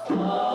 Behold,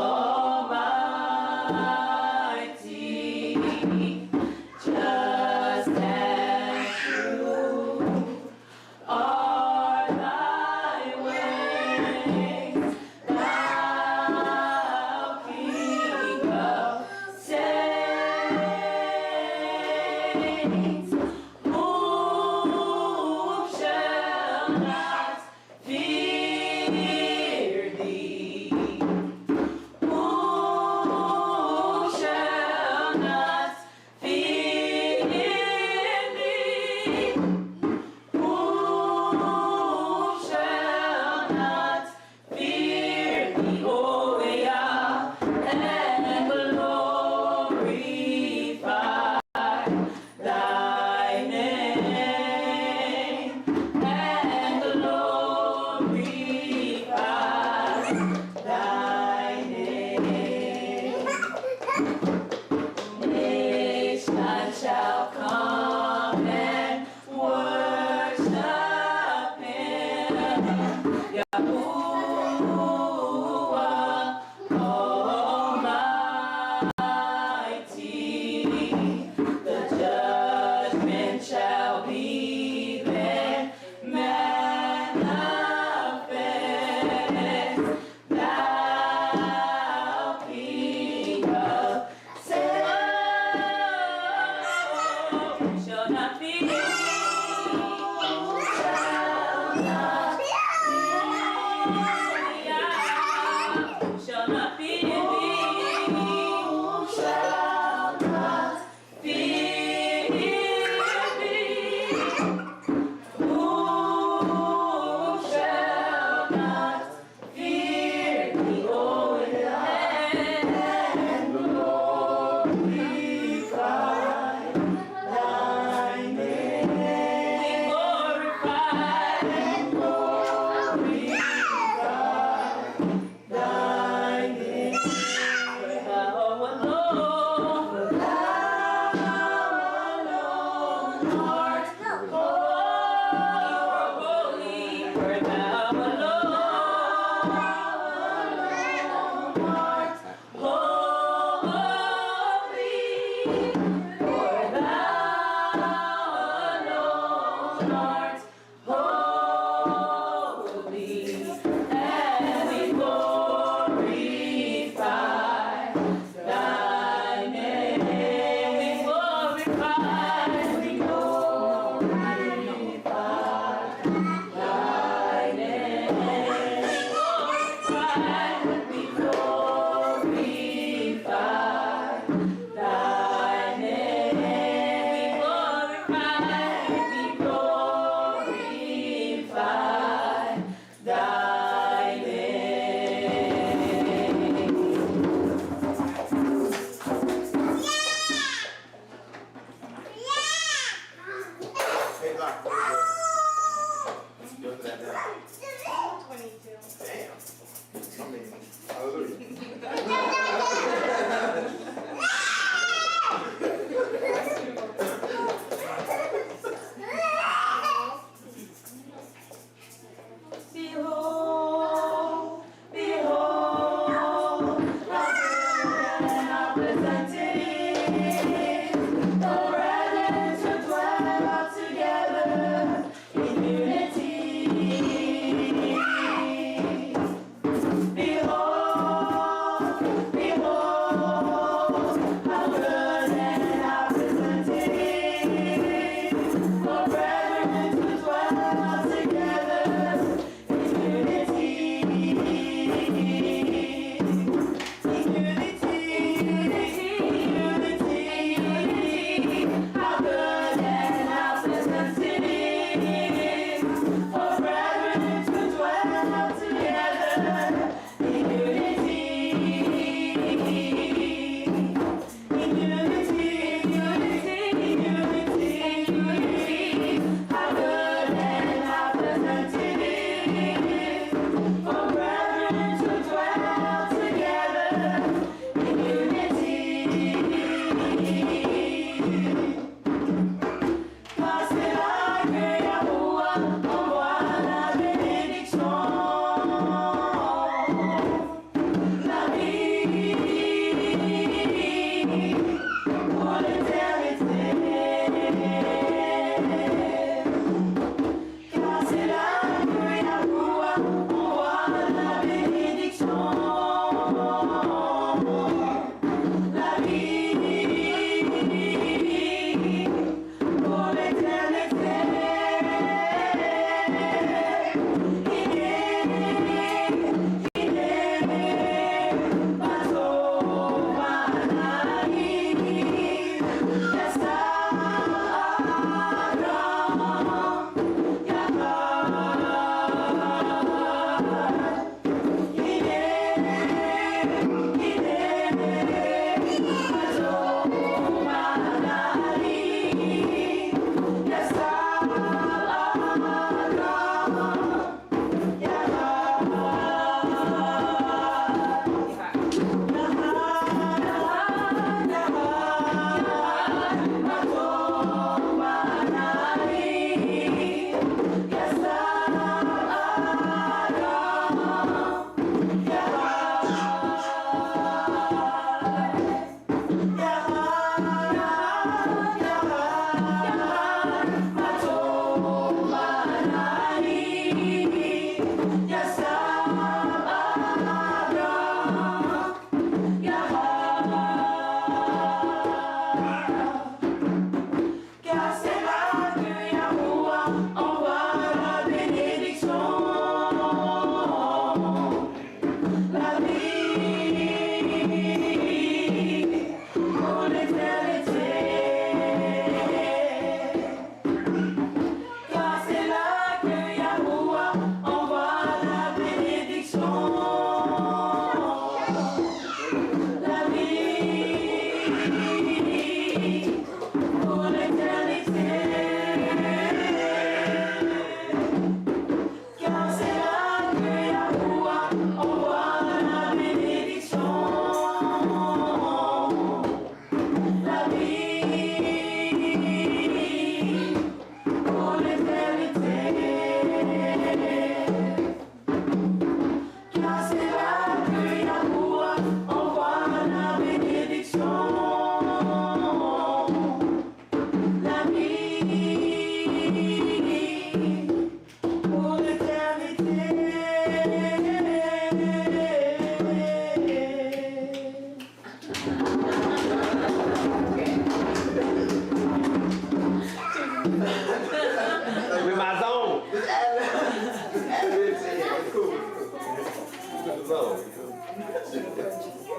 With my zone.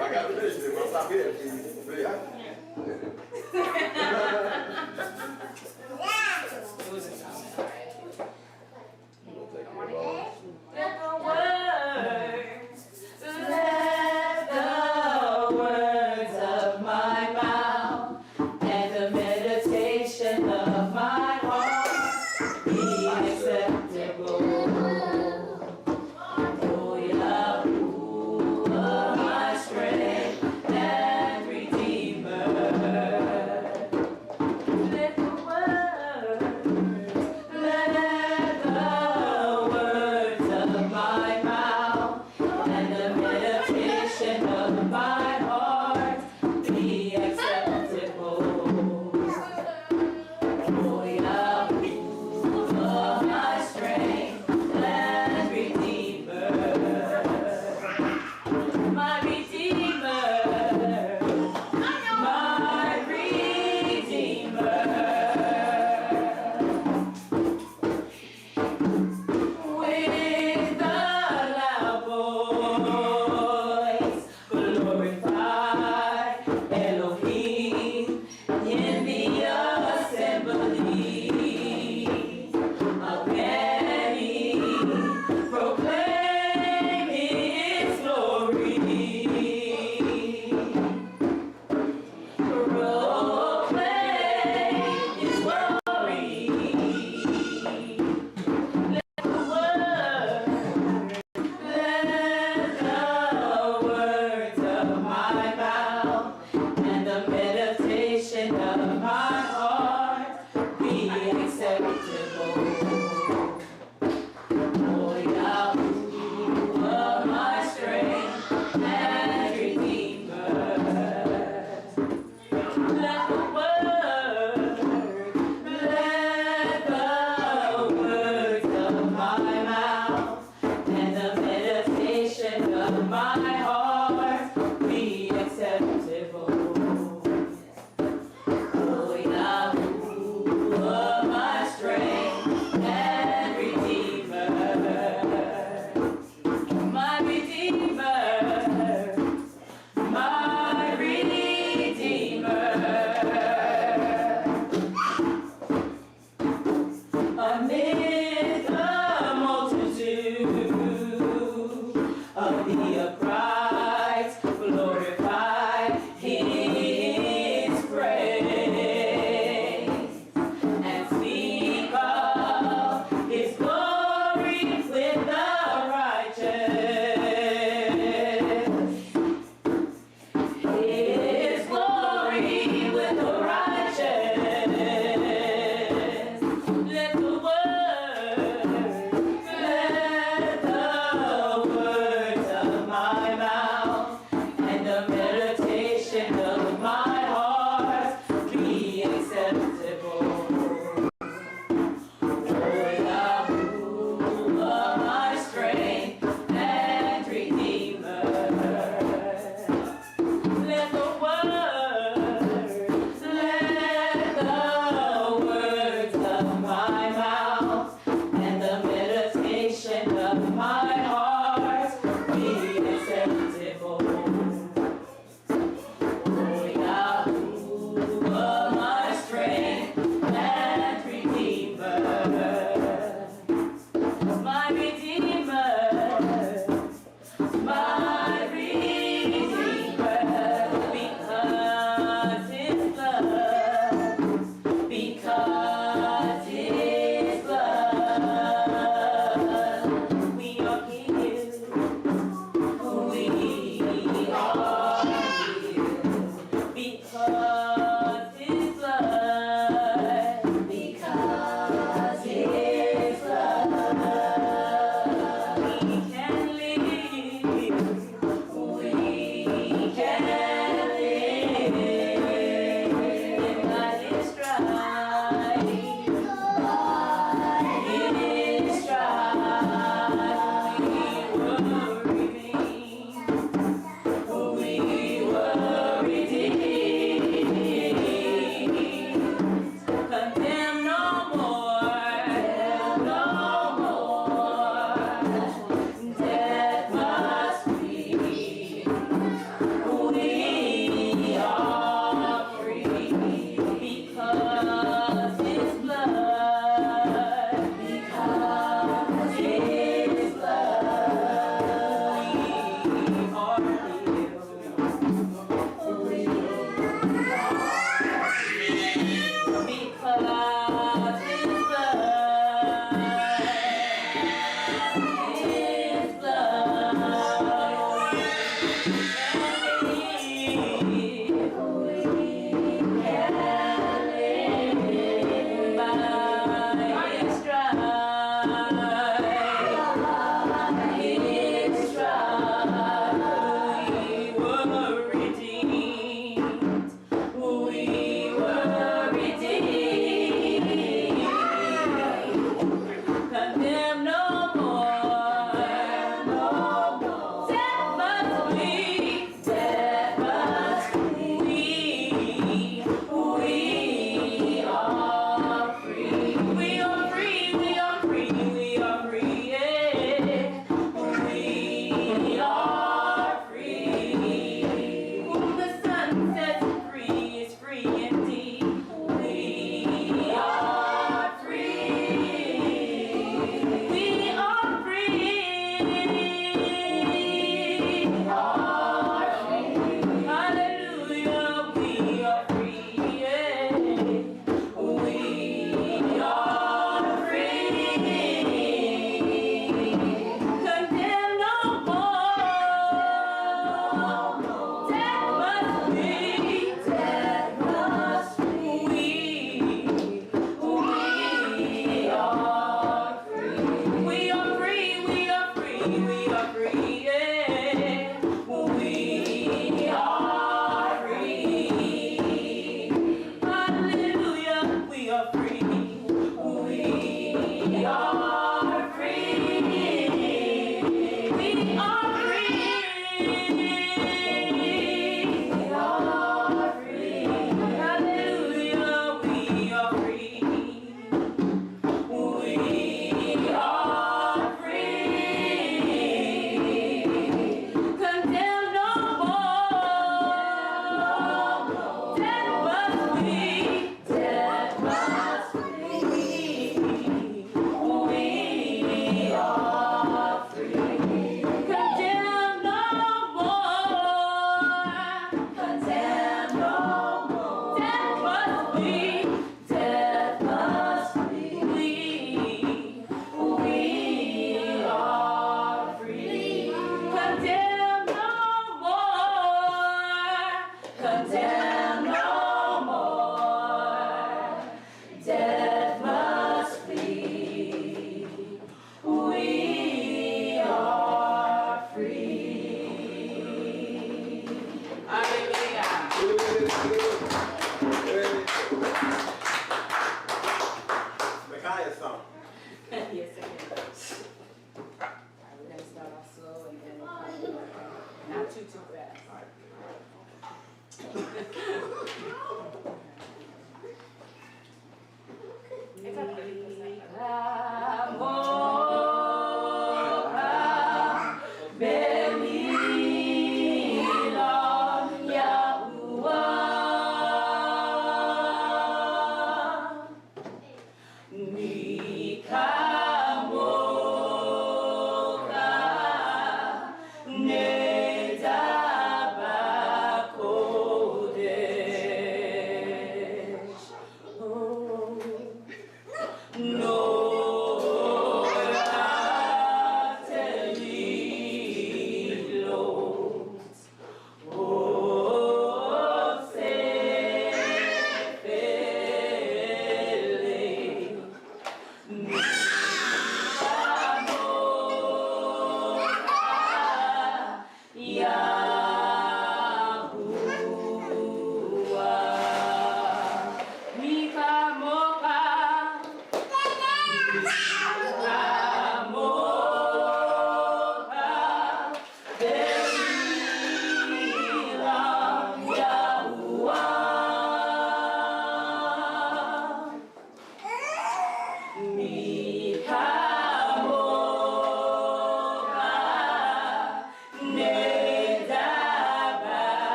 I got to finish this. I'll stop here. Let the words of my mouth and the meditation of my heart be acceptable. Oh, Yahuwah, my strength and Redeemer. Let the words of my mouth and the meditation of my heart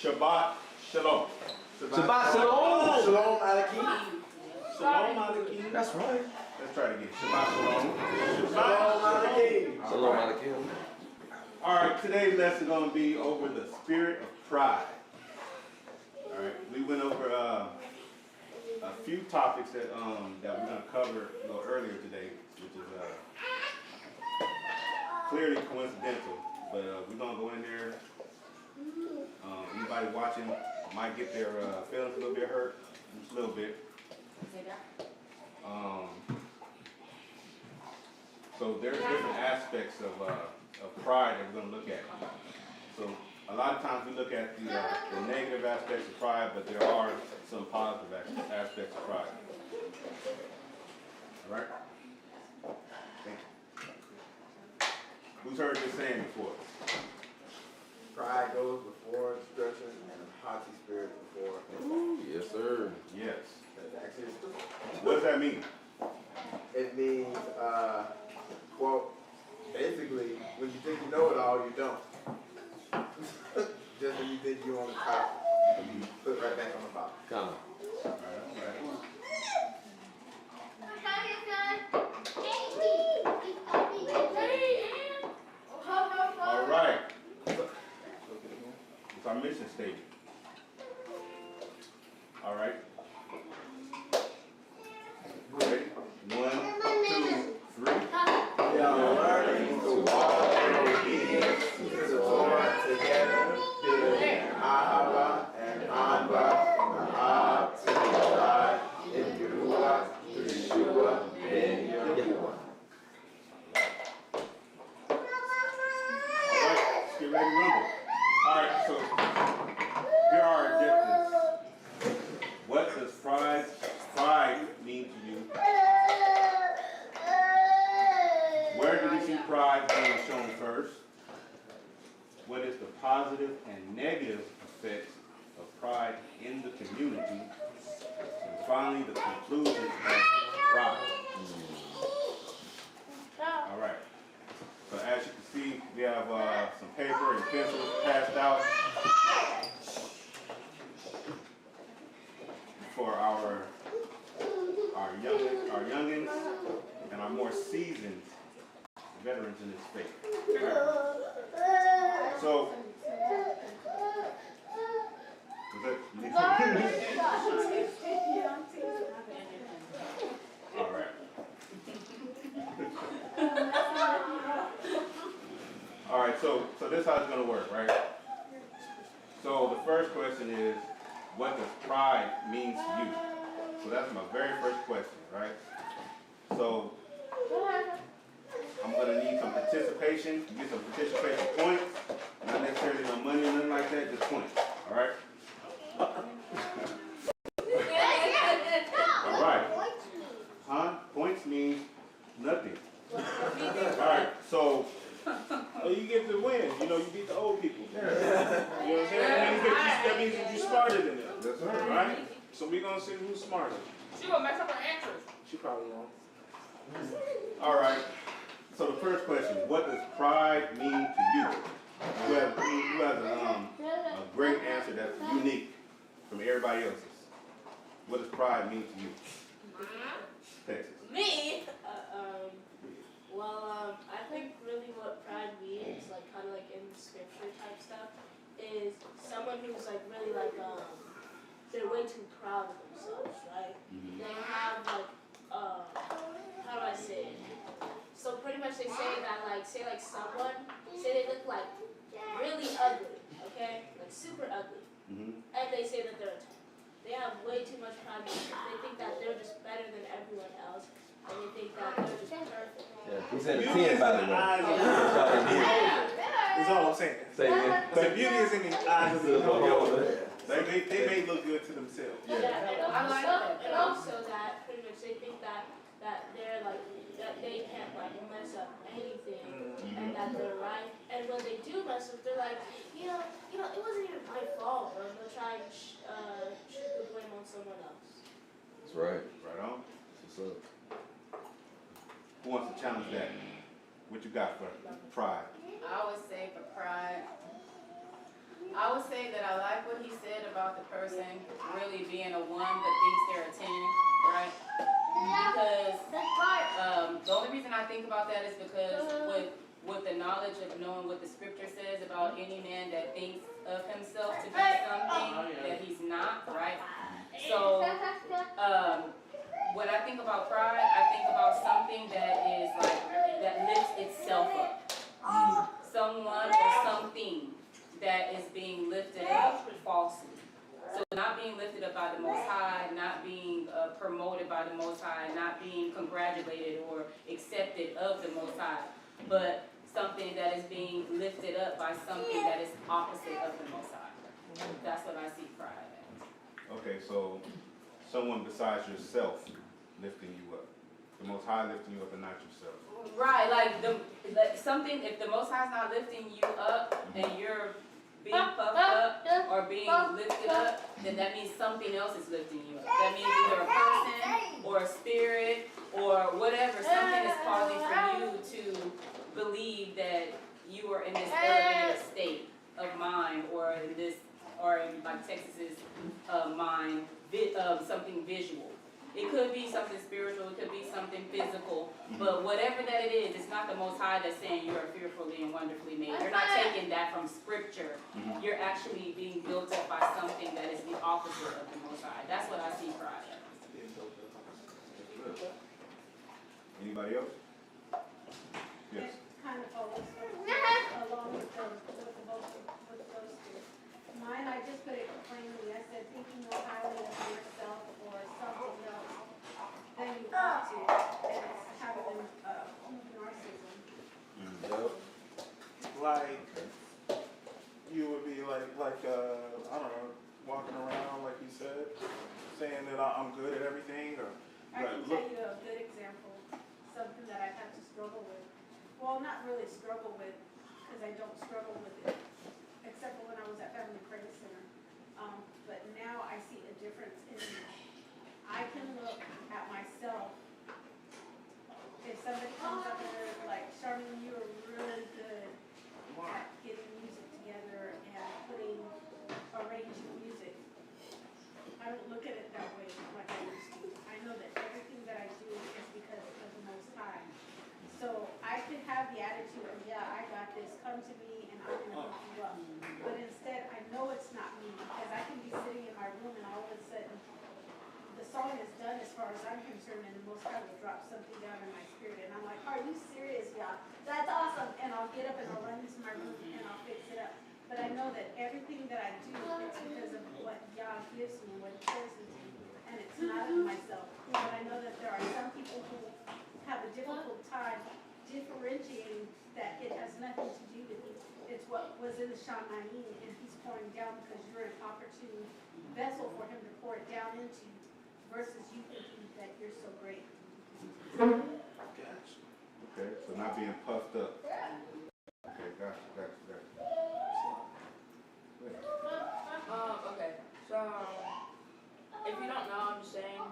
Shabbat Shalom. Shabbat Shalom. Shalom Aleichem. Shalom Aleichem. That's right. Let's try it again. Shabbat Shalom. Shalom Aleichem. Shalom Aleichem. All right, today's lesson is going to be over the spirit of pride. All right, we went over a few topics that we're going to cover a little earlier today, which is clearly coincidental, but we're going to go in there. Anybody watching might get their feelings a little bit hurt, just a little bit. So there's different aspects of pride that we're going to look at. So a lot of times we look at the negative aspects of pride, but there are some positive aspects of pride. All right? Thank you. Who's heard this saying before? Pride goes before destruction and a haughty spirit before. Yes, sir. Yes. That's actually true. What does that mean? It means, well, basically, when you think you know it all, you don't. Just when you think you're on the top, you put right back on the bottom. Come on. All right. All right. It's our mission statement. All right. Ready? 1, 2, 3. We are learning to walk in obedience to the Lord together, building Ahava and Amba from the Ab to the God in Yahuwah to Yeshua in Yahuwah. Let's get ready to rumble. All right, so here are our objectives. What does pride mean to you? Where do we see pride being shown first? What is the positive and negative effects of pride in the community? And finally, the conclusion of pride. All right. So as you can see, we have some paper and pencils passed out for our youngins and our more seasoned veterans in this faith. Right? So, all right. All right, so this is how it's going to work, right? So the first question is, what does pride mean to you? So that's my very first question, right? So I'm going to need some participation. You get some participation points. Not necessarily no money or nothing like that, just points, all right? All right. Huh? Points means nothing. All right, so you get to win. You know, you beat the old people. You know what I'm saying? That means that you smarter than them. That's Right? So we're going to see who's smarter. She gonna mess up her answers. She probably won't. All right. So the first question, what does pride mean to you? Who has a great answer that's unique from everybody else's? What does pride mean to you? Texas. Me? I think really what pride means, like kind of like in the scripture type stuff, is someone who's like really like they're way too proud of themselves, right? They have like how do I say it? So pretty much they say that like say someone they look like really ugly, okay, like super ugly, and they say that they're a 10. They have way too much pride in themselves. They think that they're just better than everyone else, and they think that they're just perfect. Yeah, he said a 10, by the way. That's all I'm saying. Say it. The beauty is in the eyes of the beholder. They may look good to themselves. And also that pretty much they think that they're like that they can't like mess up anything, and that they're right. And when they do mess up, they're like, you know, it wasn't even my fault. Or they'll try and shoot the blame on someone else. That's right. Right on. What's up? Who wants to challenge that? What you got for pride? I would say for pride, I would say that I like what he said about the person really being a 1 but thinks they're a 10, right? Because the only reason I think about that is because with the knowledge of knowing what the scripture says about any man that thinks of himself to be something that he's not, right? So when I think about pride, I think about something that is like, that lifts itself up. Someone or something that is being lifted up falsely. So not being lifted up by the Most High, not being promoted by the Most High, not being congratulated or accepted of the Most High, but something that is being lifted up by something that is opposite of the Most High. That's what I see pride as. Okay, so someone besides yourself lifting you up. The Most High lifting you up and not yourself. Right, like something, if the Most High is not lifting you up and you're being puffed up or being lifted up, then that means something else is lifting you up. That means either a person or a spirit or whatever. Something is causing for you to believe that you are in this elevated state of mind, or in this, or in like Texas's mind, something visual. It could be something spiritual, it could be something physical, but whatever that it is, it's not the Most High that's saying you are fearfully and wonderfully made. You're not taking that from scripture. You're actually being built up by something that is the opposite of the Most High. That's what I see pride as. Anybody else? Yes. Kind of follows along with those two. Mine, I just put it plainly. I said thinking more highly of yourself or something else than you ought to, and it's having narcissism. Yep. Like, you would be like I don't know, walking around like you said, saying that I'm good at everything, or I can tell you a good example, something that I've had to struggle with. Well, not really struggle with, because I don't struggle with it, except for when I was at Family Prayer Center. But now I see a difference in me. I can look at myself. If somebody comes up and they're like, Charlene, you are really good at getting music together and arranging music. I don't look at it that way like I used to. I know that everything that I do is because of the Most High. So I could have the attitude of, yeah, I got this, come to me and I'm going to hook you up. But instead, I know it's not me, because I can be sitting in my room and all of a sudden, the song is done as far as I'm concerned, and the Most High will drop something down in my spirit. And I'm like, are you serious, y'all? That's awesome. And I'll get up and I'll run into my room and I'll fix it up. But I know that everything that I do, it's because of what Yah gives me, what He shows me. And it's not of myself. But I know that there are some people who have a difficult time differentiating that it has nothing to do with you. It's what was in the Shamayim, and He's pouring down because you're an opportune vessel for Him to pour it down into, versus you thinking that you're so great. Gotcha. Okay, so not being puffed up. Okay, gotcha. Okay, so if you don't know, I'm just saying,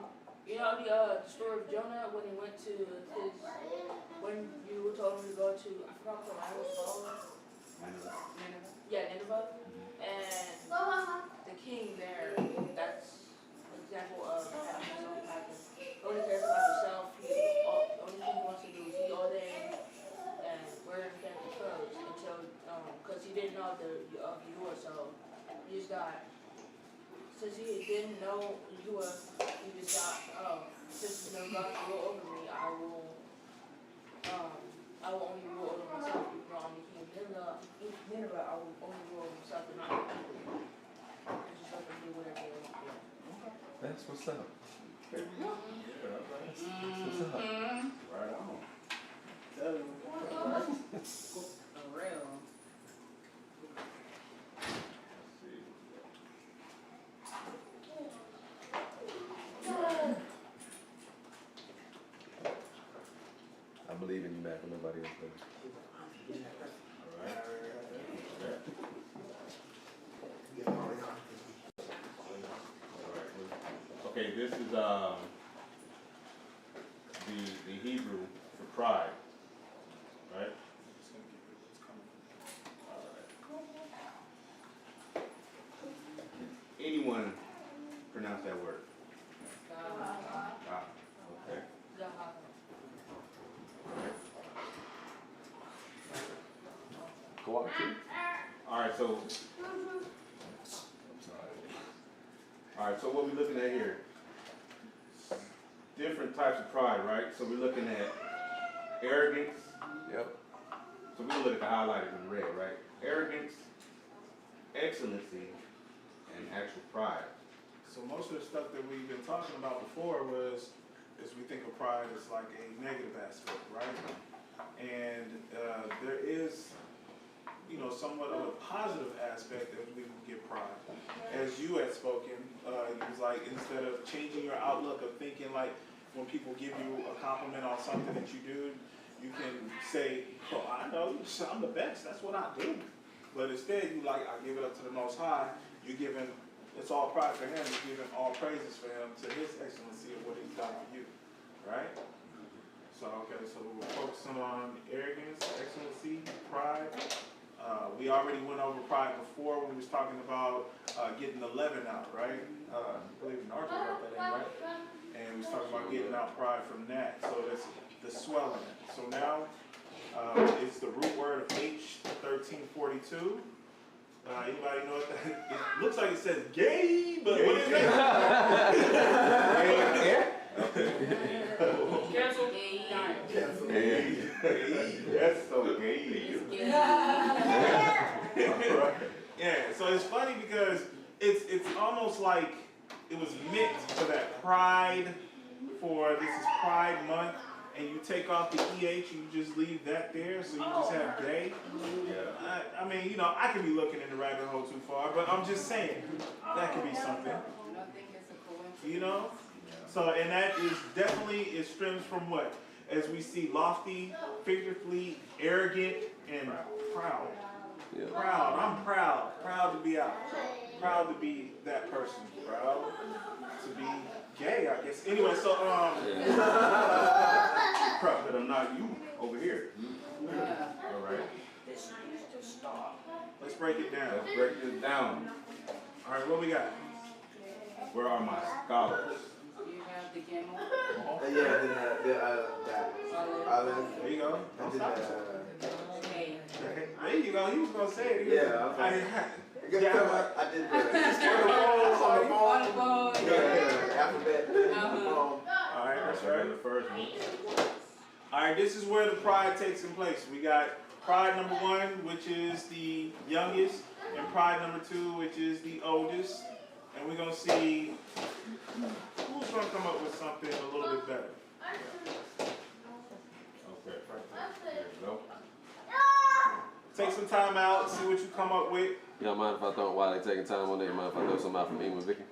you know the story of Jonah when he went to his, when you were told him to go to, I forgot what the land was called. Nineveh. Yeah, Nineveh. And the king there, that's an example of having something happen. Only cares about himself. The only thing he wants to do is eat all day and wear fancy clothes until, because he didn't know of Yahuwah, so he just got, since he didn't know Yahuwah, he just got, since no God can rule over me, I will only rule over myself. Even though I'm the king of Nineveh, I will only rule over myself and not the people. It's just let them do whatever they want to do. That's what's up. Okay. Yeah, that's what's up. Right on. Tell you. For real. I believe in you, Mac, and nobody else does. Okay, this is the Hebrew for pride, right? anyone pronounce that word? Ah, okay. Go out too. All right, so. All right, so what we're looking at here, different types of pride, right? So we're looking at arrogance. Yep. So we're gonna look at the highlighted in red, right? Arrogance, excellency, and actual pride. So most of the stuff that we've been talking about before was, is we think of pride as like a negative aspect, right? And there is, you know, somewhat of a positive aspect that we can get pride. As you had spoken, it was like instead of changing your outlook of thinking like when people give you a compliment on something that you do, you can say, oh, I know, I'm the best, that's what I do. But instead, you like, I give it up to the Most High, you're giving, it's all pride for him, you're giving all praises for him to his excellency of what he's done for you, right? So, okay, so we're focusing on arrogance, excellency, pride. We already went over pride before when we was talking about getting the leaven out, right? I believe Narja brought that in, right? And we was talking about getting out pride from that. So that's the swelling. So now it's the root word of H1342. Anybody know what that? It looks like it says gay, but what is that? Cancel. Hey, that's so gay. Yeah, so it's funny because it's almost like it was meant for that pride, for this is Pride Month, and you take off the EH, you just leave that there, so you just have gay. Yeah. I mean, you know, I could be looking in the rabbit hole too far, but I'm just saying, that could be something. I think it's a coincidence. You know? So, and that is definitely, it stems from what? As we see lofty, figuratively, arrogant, and proud. Yeah. Proud, I'm proud. Proud to be out. Proud to be that person. Proud to be gay, I guess. Anyway, so, Proud that I'm not you over here. Yeah. All right. let's break it down. Let's break this down. All right, what we got? Where are my scholars? You have the camel. There you go. Don't stop. Hey. There you go. He was gonna say it. Yeah, I didn't have I did on the On the phone. alphabet. All right, that's right. The first one. All right, this is where the pride takes in place. We got pride number 1, which is the youngest, and pride number 2, which is the oldest. And we're gonna see who's gonna come up with something a little bit better. Okay. There you go. Take some time out, see what you come up with. Y'all mind if I throw, while they taking time on that, mind if I throw something out from England, Vicky?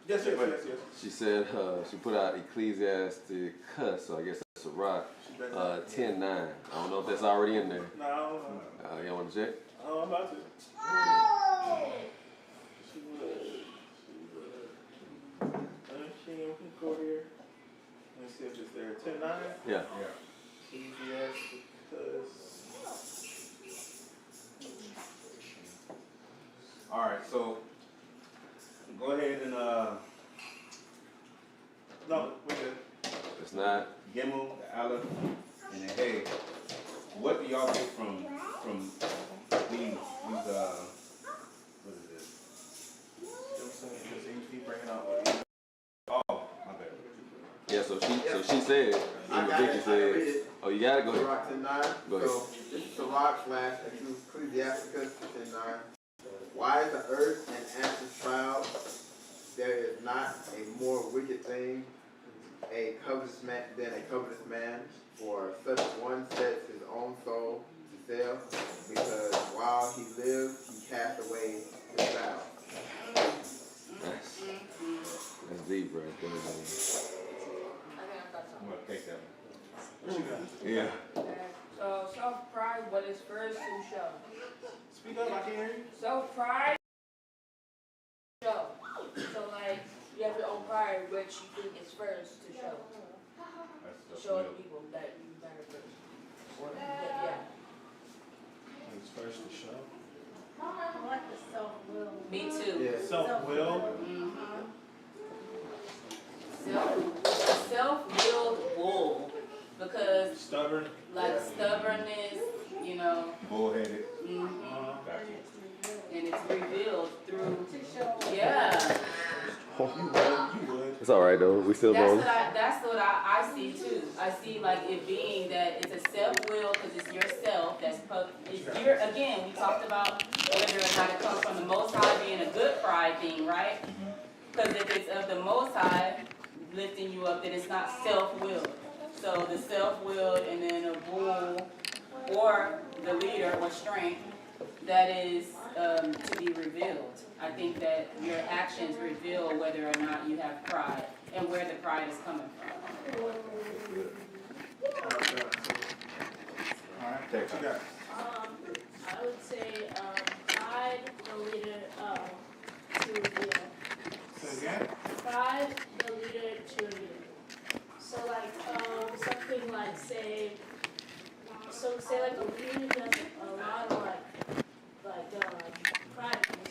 Yes. She said she put out Ecclesiastic cuss, so I guess that's a rock. 10:9. I don't know if that's already in there. No. Y'all want to check? Oh, I'm about to. She ain't go here. Let's see if it's there. 10:9. Yeah. Ecclesiastic cuss. All right, so go ahead and No, we're good. It's not. Gimel, the Aleph, and the Hey. What do y'all get from these what is this? Because he keep bringing out. Oh, my bad. Yeah. So she said. I Even got Vicky it. I can read said. it. Oh, you gotta go. Rock 10:9. Go ahead. So this is the rock slash Ecclesiasticus 10:9. Why is the earth and ashes proud? There is not a more wicked thing a covetous man than a covetous man, for such one sets his own soul to sell, because while he lives he casts away his vow. That's deep, right there. I think I've got I'm something. gonna take that one. What you got? Yeah. Okay. So self-pride, what is first to show? Speak up, I can't hear you. Self-pride, show. So like, you have your own pride, which you think is first to show. That's Show other people that you better first. Or, yeah. It's first to show. I like the self-will. Me too. Yeah, Self-will. Self-willed bull, because Stubborn. like stubbornness, you know. Bullheaded. Gotcha. And it's revealed through. Yeah. You would. It's all right though. We still going. That's what I see too. I see like it being that it's a self-will because it's yourself. It's your, again, we talked about whether or not it comes from the Most High being a good pride thing, right? Because if it's of the Most High lifting you up, then it's not self-willed. So the self-willed and then a bull or the leader or strength that is to be revealed. I think that your actions reveal whether or not you have pride and where the pride is coming from. Alright, what you got? I would say pride, the leader to reveal. Say again? Pride, the leader to reveal. So like something like say like a leader does a lot of pride things.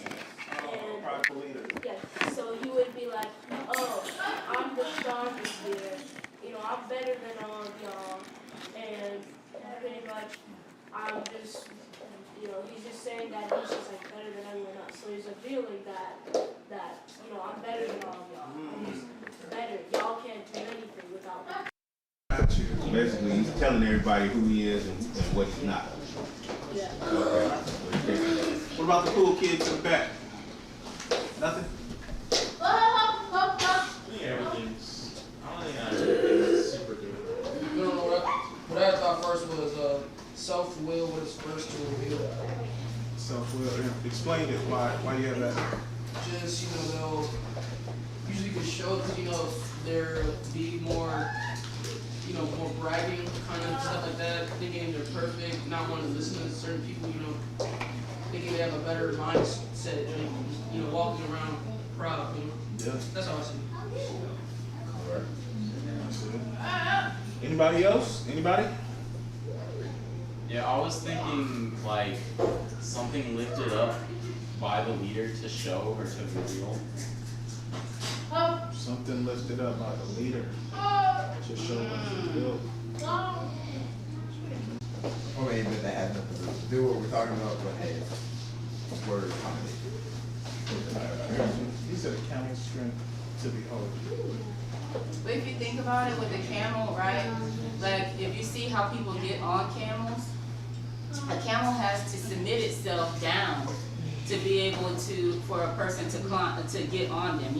And Prideful leader. yeah, so he would be like, oh, I'm the strongest here. You know, I'm better than all of y'all. And pretty much, I'm just, you know, he's just saying that he's just like better than everyone else. So he's revealing that you know, I'm better than all of y'all. I'm just better. Y'all can't do anything without me. Got you. Basically, he's telling everybody who he is and what he's not. Yeah. What about the cool kids in the back? Nothing? Everything's, I don't think everything's super good. You know what I thought first was self-will was first to reveal. Self-will. Explain it. Why you have that? Just, they'll usually could show because, there be more, more bragging kind of stuff like that, thinking they're perfect, not wanting to listen to certain people, thinking they have a better mindset and, walking around proud, Yeah. That's how I see it. Anybody else? Anybody? Yeah, I was thinking like something lifted up by the leader to show or to reveal. Something lifted up by the leader to show what's revealed. I mean, but that has nothing to do with what we're talking about, but hey, word combination. He said a camel strength to behold. But if you think about it with the camel, right? Like if you see how people get on camels, a camel has to submit itself down to be able to, for a person to climb, to get on them. I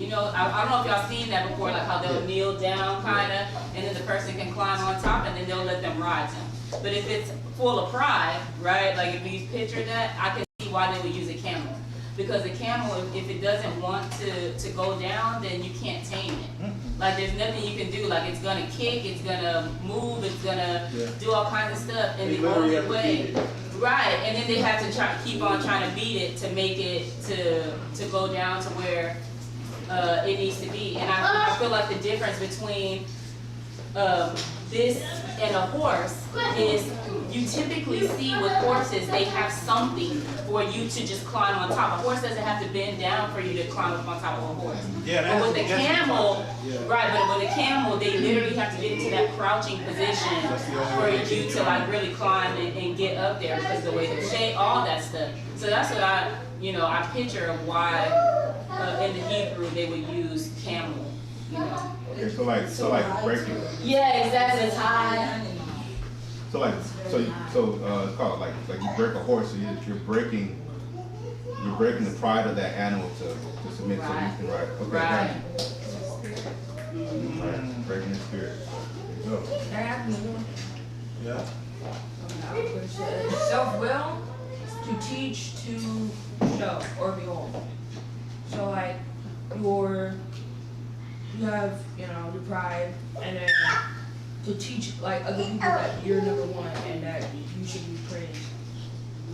don't know if y'all seen that before, like how they'll kneel down kinda, and then the person can climb on top and then they'll let them ride them. But if it's full of pride, right, like if you picture that, I can see why they would use a camel. Because a camel, if it doesn't want to go down, then you can't tame it. Like there's nothing you can do, like it's gonna kick, it's gonna move, it's gonna do all kinds of stuff, and the only way, right, and then they have to keep on trying to beat it to make it to go down to where it needs to be. And I feel like the difference between this and a horse is you typically see with horses, they have something for you to just climb on top. A horse doesn't have to bend down for you to climb up on top of a horse. Yeah, but with the camel, right, but with a camel, they literally have to get into that crouching position for you to like really climb and get up there because of the way they shape, all that stuff. So that's what I picture of why in the Hebrew they would use camel, Okay, so like breaking. Yeah, exactly. It's high. So it's called like you break a horse, so you're breaking the pride of that animal to submit so you can ride. Okay, right. Right. Breaking the spirit. There you go. Yeah. Self-will to teach, to show, or behold. So like you have, the pride, and then to teach like other people that you're number one and that you should be praised.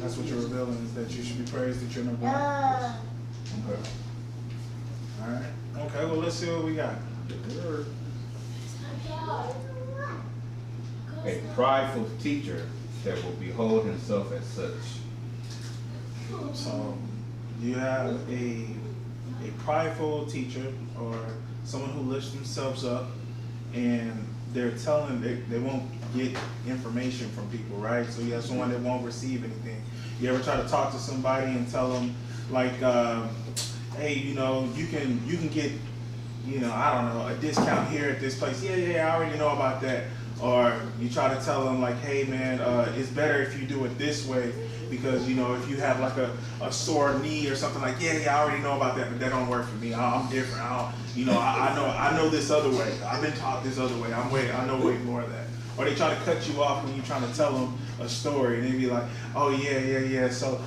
That's what you're revealing, is that you should be praised that you're number one. Okay. Alright. Okay, well let's see what we got. A prideful teacher that will behold himself as such. So you have a a prideful teacher or someone who lifts themselves up and they're telling they won't get information from people, right? So you have someone that won't receive anything. You ever try to talk to somebody and tell them like, hey, you know, you can get, you know, I don't know, a discount here at this place. Yeah, I already know about that. Or you try to tell them like, hey man, it's better if you do it this way because, you know, if you have like a sore knee or something like, yeah, I already know about that, but that don't work for me. I'm different. I know this other way. I've been taught this other way. I know way more of that. Or they try to cut you off when you're trying to tell them a story, and they be like, oh yeah. So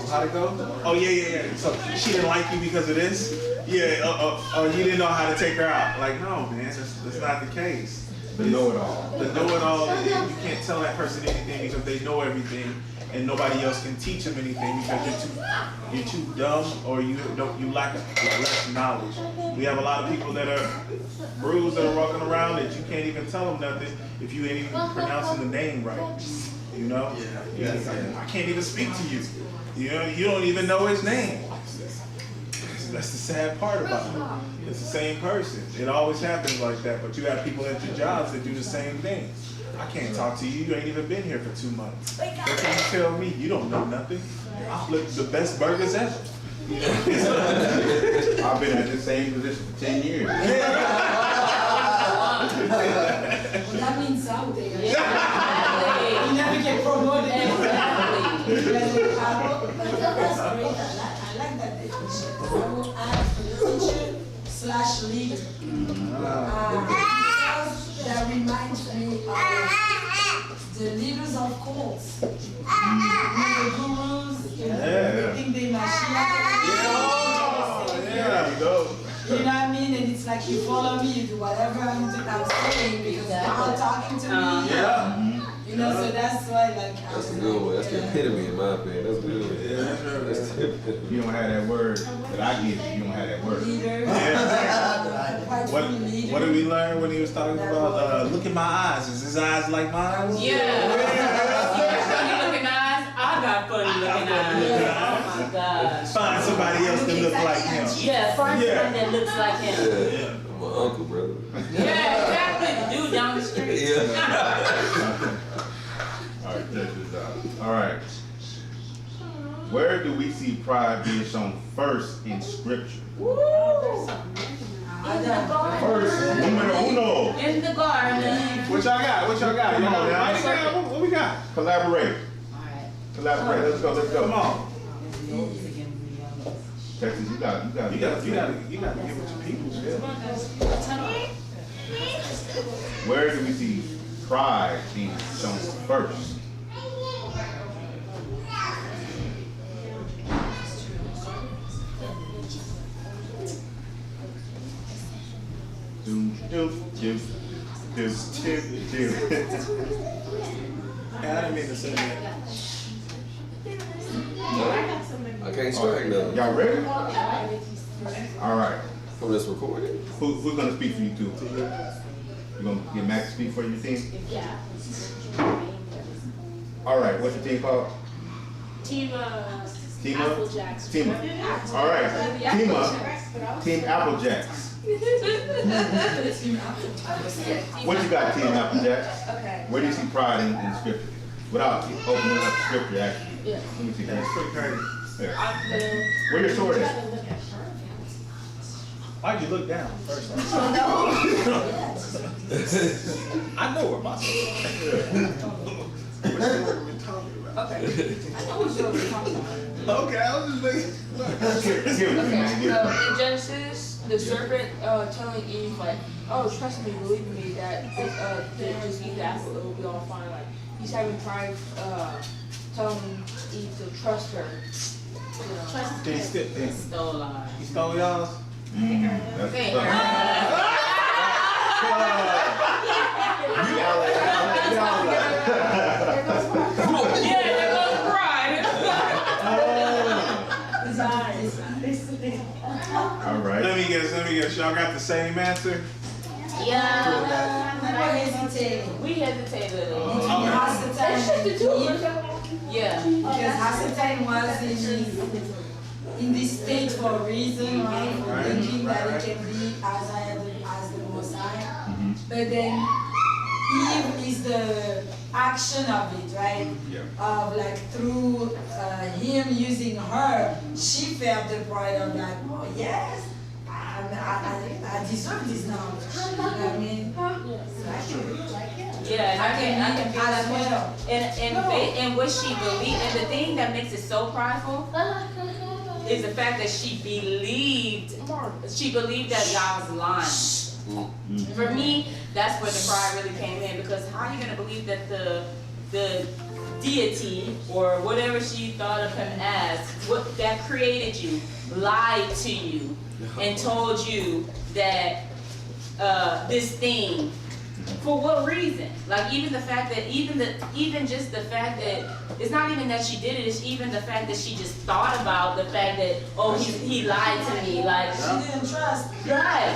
how'd it go? Oh yeah. So she didn't like you because of this? Yeah. You didn't know how to take her out. Like, no, man, that's not the case. The know-it-all. The know-it-all. You can't tell that person anything because they know everything, and nobody else can teach them anything because you're too dumb or you lack less knowledge. We have a lot of people that are bruised that are walking around that you can't even tell them nothing if you ain't even pronouncing the name right. You know? Yeah. I can't even speak to you. You know, you don't even know his name. That's the sad part about it. It's the same person. It always happens like that, but you have people at your jobs that do the same thing. I can't talk to you. You ain't even been here for 2 months. What can you tell me? You don't know nothing. I flip the best burgers ever. I've been at the same position for 10 years. Well, that means something. You never get promoted. That's great. I like that definition. I will add teacher/leader. Because that reminds me of the leaders of cults. The gurus, they think they Mashiach. Yeah, you go. You know what I mean? And it's like you follow me, you do whatever I'm saying because God talking to me. Yeah. You know, so that's why like That's a good one. That's the epitome in my opinion. That's good. Yeah, that's the epitome. You don't have that word that I give you. You don't have that word. Leader. What did we learn when he was talking about look at my eyes? Is his eyes like mine? Yeah. Funny looking eyes. I got funny looking eyes. Oh my God. Find somebody else that looks like him. Yeah, find somebody that looks like him. Yeah. My uncle, brother. Yeah, exactly. The dude down the street. Yeah. All right, check this out. All right. Where do we see pride being shown first in Scripture? First, numero uno. In the garden. What y'all got? Come on now. What we got? Collaborate. Collaborate. Let's go. Come on. Texas, you got to give it to people. Where do we see pride being shown first? I didn't mean to say that. I can't strike though. Y'all ready? All right. From this recording? Who's going to speak for you two? You going to get Max to speak for your team? Yeah. All right. What's your team called? Team Applejacks. Team. All right. Team Applejacks. What you got, Team Applejacks? Okay. Where do you see pride in Scripture? Without opening up Scripture, actually. Yeah. Let me see that. That's pretty crazy. Yeah. Where your sword at? Why'd you look down first? I know where my sword is. Which sword are we talking about? Okay. I know what you're talking about. Okay, I was just making. Give it to me, man. Give it to me. In Genesis, the serpent telling Eve like, "Oh, trust me, believe me, that just eat the apple, it'll be all fine." Like he's having pride, telling Eve to trust her. You know. Did he steal? Stole ours. He stole y'all's? That's Okay. Yeah, there goes pride. All right. Let me guess. Y'all got the same answer? Yeah. We hesitated. We hesitated. Hasatan and Eve. Yeah. Because Hasatan was in in this state for a reason, right? For Right, thinking that right, it can be as the Most High. Mm-hmm. But then Eve is the action of it, right? Yeah. Of like through him using her, she felt the pride of like, oh yes, I deserve this knowledge. You know what I mean? Yeah, and I can feel as that well. and what she believed, and the thing that makes it so prideful is the fact that she believed that God was lying. For me, that's where the pride really came in, because how are you gonna believe that the deity or whatever she thought of him as, what that created you, lied to you and told you that this thing, for what reason? Like even the fact that even just the fact that it's not even that she did it, it's even the fact that she just thought about the fact that, oh, he lied to me, like She didn't trust. right.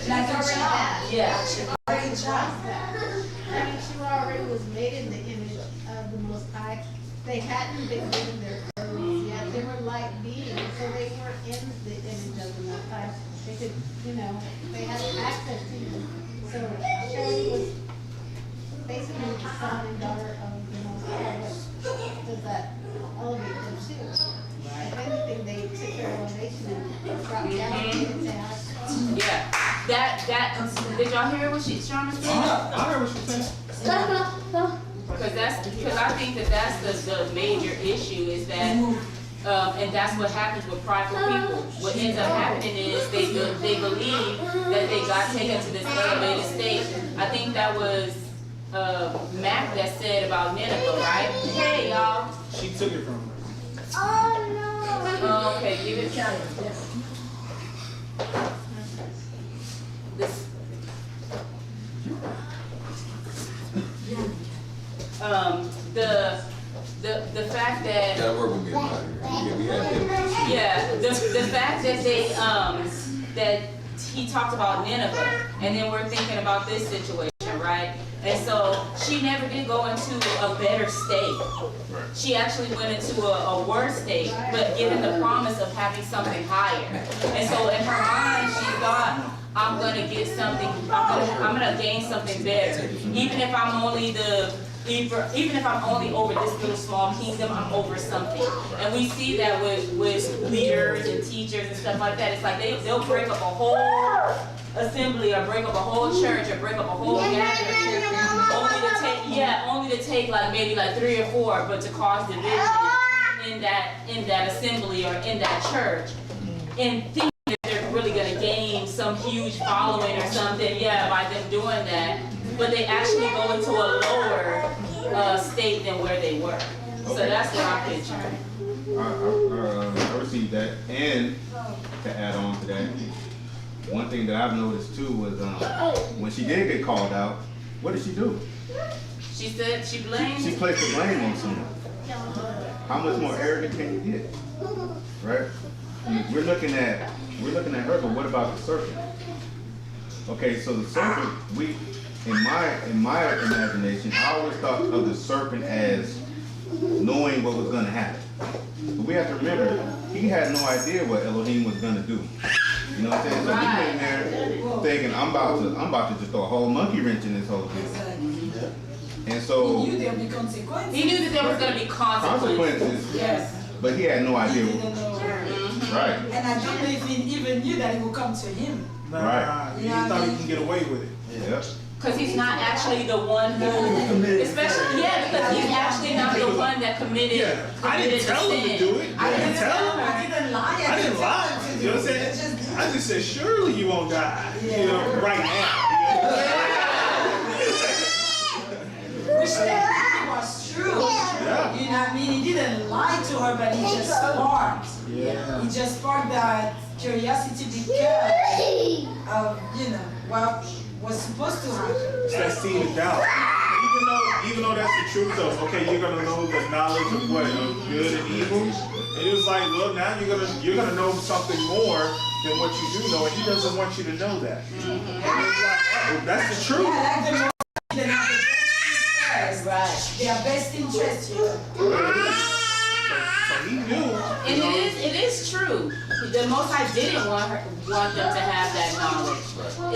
Like a child. Yeah. Like a child. I mean, she already was made in the image of the Most High. They hadn't been given their clothes yet. They were light beings, so they weren't in the image of the Most High. They could, they had access to him. So Sherry was basically the son and daughter of the Most High. What does that elevate them to? If anything, they took their elevation and brought down into us. Yeah. That did y'all hear what Shauna said? I heard what she said. Because I think that's the major issue is that, and that's what happens with prideful people. What ends up happening is they believe that they got taken to this elevated state. I think that was Mac that said about Nineveh, right? Hey y'all. She took it from her. Oh, okay, give it. This. The fact that Gotta work with me about it. Yeah, we had him. yeah, the fact that they that he talked about Nineveh, and then we're thinking about this situation, right? And so she never did go into a better state. She actually went into a worse state, but given the promise of having something higher. And so in her mind, she thought, I'm gonna get something. I'm gonna gain something better, even if I'm only even if I'm only over this little small kingdom, I'm over something. And we see that with leaders and teachers and stuff like that. It's like they'll break up a whole assembly or break up a whole church or break up a whole gathering only to take like maybe like 3 or 4, but to cause division in that assembly or in that church. And think that they're really gonna gain some huge following or something, by them doing that. But they actually go into a lower state than where they were. So that's what I picture. I received that, and to add on to that, one thing that I've noticed too was when she did get called out, what did she do? She said she blamed. She placed the blame on someone. How much more arrogant can you get, right? I mean, we're looking at her, but what about the serpent? Okay, so the serpent, in my imagination, I always thought of the serpent as knowing what was going to happen. But we have to remember, he had no idea what Elohim was going to do. You know what I'm saying? So he went in there thinking, I'm about to just throw a whole monkey wrench in this whole thing. And so He knew there would be consequences. He knew that there was going to be consequences. Yes. But he had no idea. He didn't know. Right. And I don't know if he even knew that it would come to him. Nah, he thought he can get away with it. Yep. Because he's not actually the one who, especially, because he's actually not the one that committed I didn't the tell him sin. to do it. I didn't tell tell him. him. I didn't lie. I didn't lie. You know what I'm saying? I just said, surely you won't die. You know, right now. Which technically was true. Yeah. You know what I mean? He didn't lie to her, but he just sparked. Yeah. He just sparked that curiosity because of, what was supposed to happen. It's that seed of doubt. Even though that's the truth of, okay, you're gonna know the knowledge of what of good and evil. And it was like, well, now you're gonna know something more than what you do know, and he doesn't want you to know that. And it's like, oh, that's the truth. Yeah, like the more than have the best interest. Right. Their best interest, So he knew. And it is true. The Most High didn't want them to have that knowledge,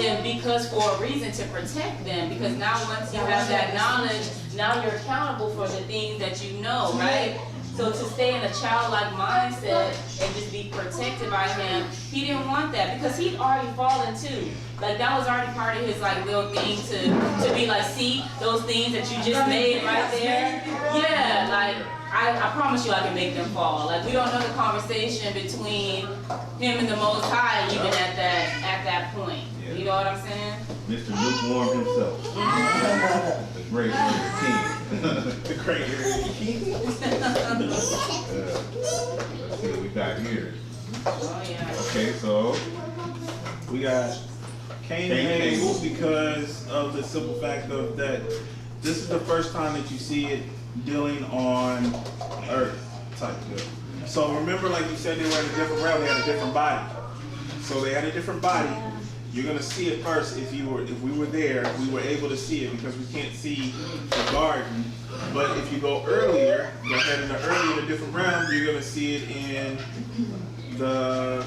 and because for a reason to protect them. Because now once you have that knowledge, now you're accountable for the things that you know, right? So to stay in a childlike mindset and just be protected by him, he didn't want that because he'd already fallen too. Like that was already part of his like little thing to be like, see those things that you just made right there? Yeah, like I promise you I can make them fall. Like we don't know the conversation between him and the Most High even at that point. Yeah. You know what I'm saying? Mr. Lukewarm himself. The great king. The great king. Let's see what we got here. Oh yeah. Okay, so We got Cain and Abel because of the simple fact of that this is the first time that you see it dealing on earth type deal. So remember, like you said, they were in a different realm, they had a different body. So they had a different body. You're gonna see it first if we were there, we were able to see it because we can't see the garden. But if you go earlier, go ahead in the different realm, you're gonna see it in the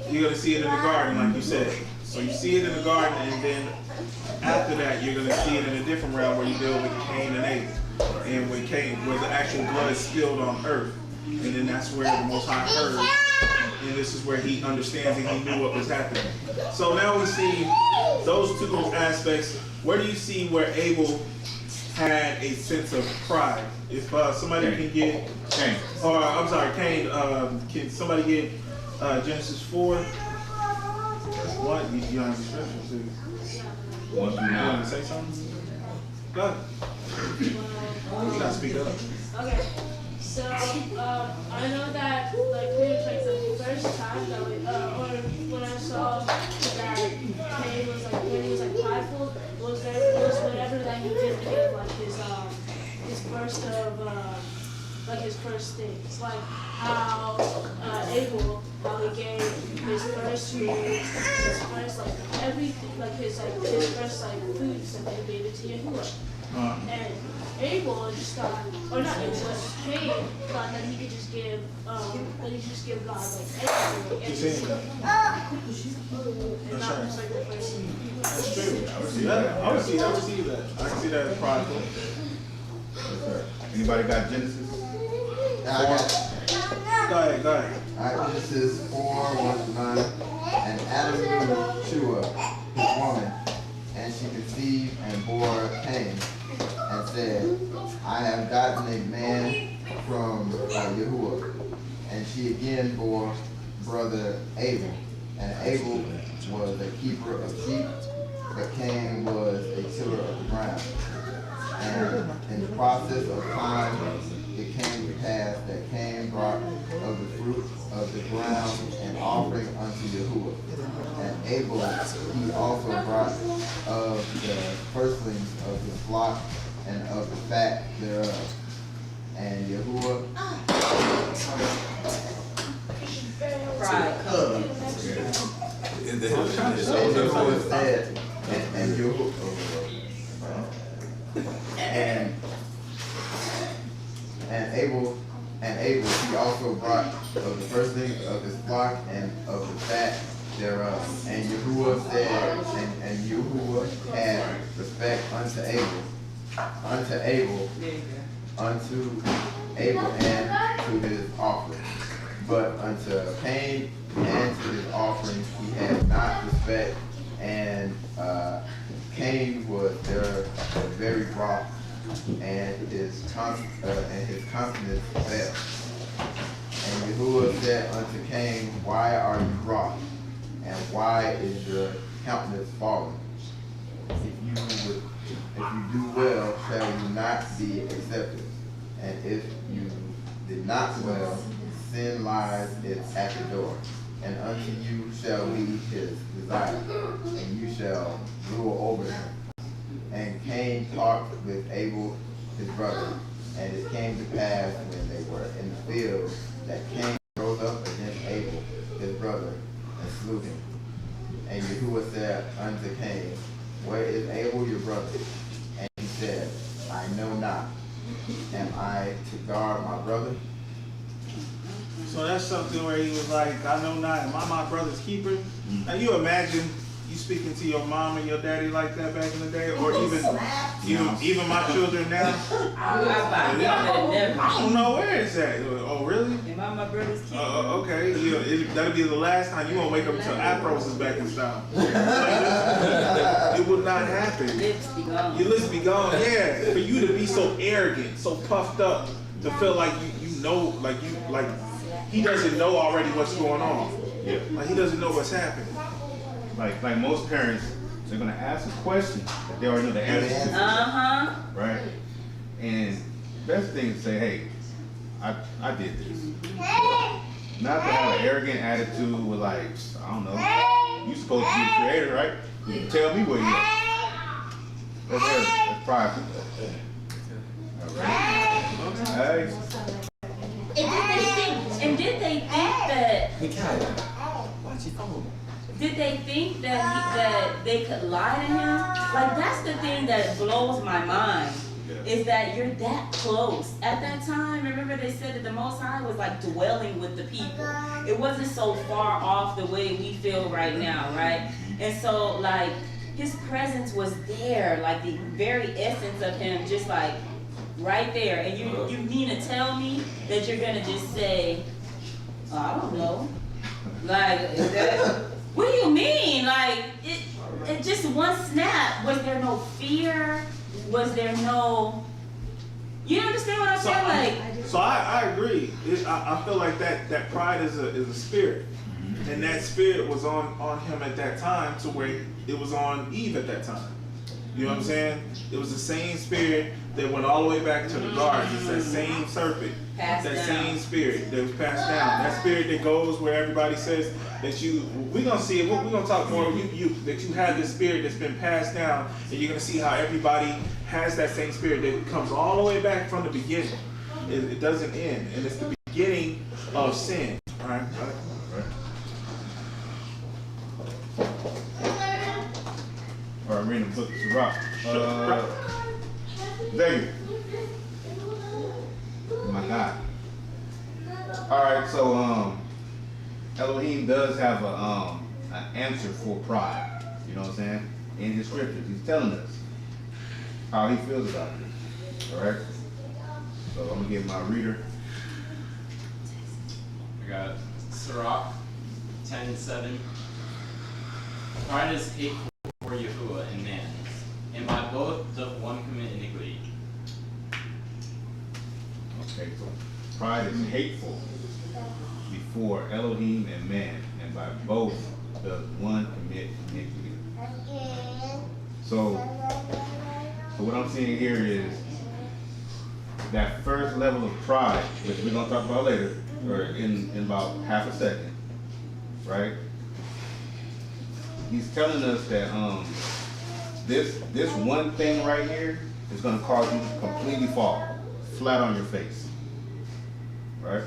you're gonna see it in the garden, like you said. So you see it in the garden, and then after that, you're gonna see it in a different realm where you deal with Cain and Abel, and where the actual blood is spilled on earth, and then that's where the Most High heard, and this is where he understands and he knew what was happening. So now we see those two aspects. Where do you see where Abel had a sense of pride? If somebody can get Cain. Or I'm sorry, Cain. Can somebody get Genesis 4? What? You don't have the scripture, so you want to say something? Go ahead. You gotta speak up. Okay. So I know that like pretty much like the first time that we or when I saw that Cain was like when he was like prideful was whatever that he did to give like his first of like his first things, like how Abel, how he gave his first fruits, his first like everything, like his first like foods, and they gave it to Yahuwah. And Abel just thought, or not Abel, but Cain thought that he could just give God like everything, like everything. And not just like the first thing. That's true. I would see that. I would see that. I can see that as prideful. Anybody got Genesis? I got Go ahead. Genesis 4:1-9. And Adam knew Shua, his woman, and she conceived and bore Cain, and said, I have gotten a man from Yahuwah. And she again bore brother Abel, and Abel was a keeper of sheep, but Cain was a tiller of the ground. And in the process of time, it came to pass that Cain brought of the fruit of the ground an offering unto Yahuwah. And Abel he also brought of the firstlings of his flock and of the fat thereof. And Yahuwah Pride. and Yahuwah said, and Abel he also brought of the firstlings of his flock and of the fat thereof. And Yahuwah said, and Yahuwah had respect unto Abel and to his offering. But unto Cain and to his offering he had not respect, and Cain was there very wroth, and his countenance fell. And Yahuwah said unto Cain, why are you wroth? And why is your countenance fallen? If you do well, shall you not be accepted? And if you did not well, sin lies at the door. And unto you shall be his desire, and you shall rule over him. And Cain talked with Abel his brother, and it came to pass when they were in the field that Cain rose up against Abel his brother and slew him. And Yahuwah said unto Cain, where is Abel your brother? And he said, I know not. Am I So that's something where he was like, I know not, am I my brother's keeper? Now you imagine you speaking to your mom and your daddy like that back in the day, or even my children now. I don't know where it's at. Oh really? Am I my brother's keeper? Okay, that'll be the last time you won't wake up until Afros is back in style. It would not happen. Lips be gone. Your lips be gone. Yeah, for you to be so arrogant, so puffed up, to feel like you know, like he doesn't know already what's going on. Yeah. Like he doesn't know what's happening. Like most parents, they're gonna ask a question that they already know the answer to. Right? And best thing to say, hey, I did this. Not to have an arrogant attitude with like, I don't know, you supposed to be the creator, right? You tell me where you at. That's pride. Alright. And did they think that? Did they think that they could lie to him? Like that's the thing that blows my mind. Is that you're that close. At that time, remember they said that the Most High was like dwelling with the people. It wasn't so far off the way we feel right now, right? And so like his presence was there, like the very essence of him, just like right there. And you mean to tell me that you're gonna just say, oh, I don't know. Like what do you mean? Like it just one snap. Was there no fear? Was there no? You understand what I'm saying? So I agree. I feel like that pride is a spirit, and that spirit was on him at that time, to where it was on Eve at that time. You know what I'm saying? It was the same spirit that went all the way back to the garden. It's that same serpent. It's that same spirit that was passed down. That spirit that goes where everybody says that we're going to see it, we're going to talk more, that you have this spirit that's been passed down, and you're going to see how everybody has that same spirit that comes all the way back from the beginning. It doesn't end, and it's the beginning of sin. All right? All right, reading the book of Sirach. David. My God. All right, so Elohim does have an answer for pride. You know what I'm saying? In his scriptures, he's telling us how he feels about this. All right. So I'm gonna get my reader. I got Sirach 10:7. Pride is hateful for Yahuwah and man, and by both doth one commit iniquity. Okay, so pride is hateful before Elohim and man, and by both does one commit iniquity. So what I'm seeing here is that first level of pride, which we're gonna talk about later, or in about half a second, right? He's telling us that this one thing right here is gonna cause you to completely fall flat on your face. Right?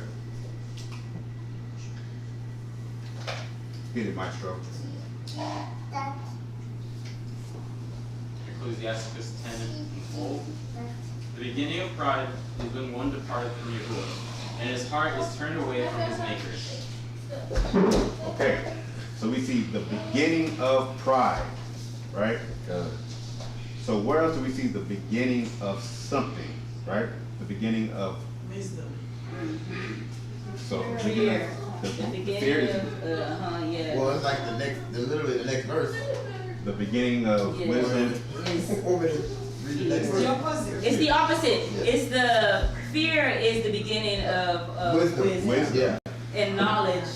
Hit it, Maestro. Ecclesiasticus 10:4. The beginning of pride is when one departeth from Yahuwah, and his heart is turned away from his maker. Okay, so we see the beginning of pride, right? So where else do we see the beginning of something, right? The beginning of Wisdom. So The beginning of yeah. Well, it's like literally the next verse. The beginning of wisdom. It's the opposite. It's the fear is the beginning of wisdom. And knowledge.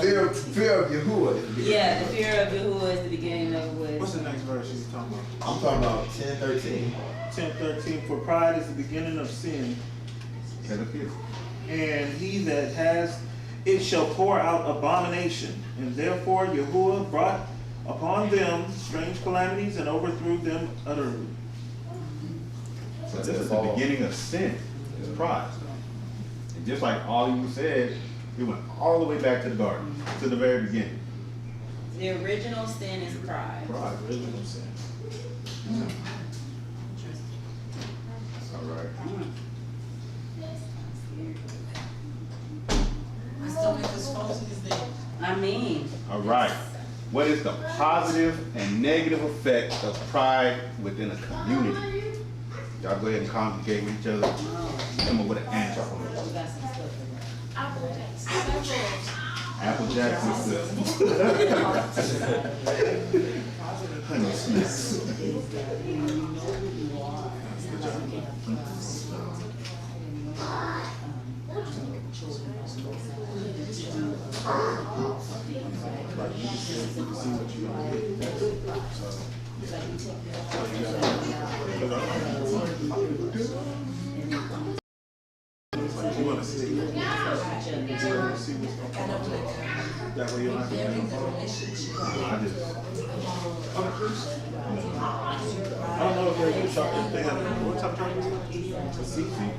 Fear of Yahuwah is the beginning. Yeah, the fear of Yahuwah is the beginning of wisdom. What's the next verse you're talking about? I'm talking about 10:13. 10:13. For pride is the beginning of sin, and he that has it shall pour out abomination. And therefore Yahuwah brought upon them strange calamities and overthrew them utterly. So this is the beginning of sin, is pride. And just like all you said, it went all the way back to the garden, to the very beginning. The original sin is pride. Pride, original sin. All right. Pastor I mean. All right. What is the positive and negative effect of pride within a community? Y'all go ahead and congregate with each other. Come up with an answer. Apple Jacks is good. Honey Smiths. You want to see what's going on. That way you don't have to I don't know if they have what type of charge is it? A seat fee.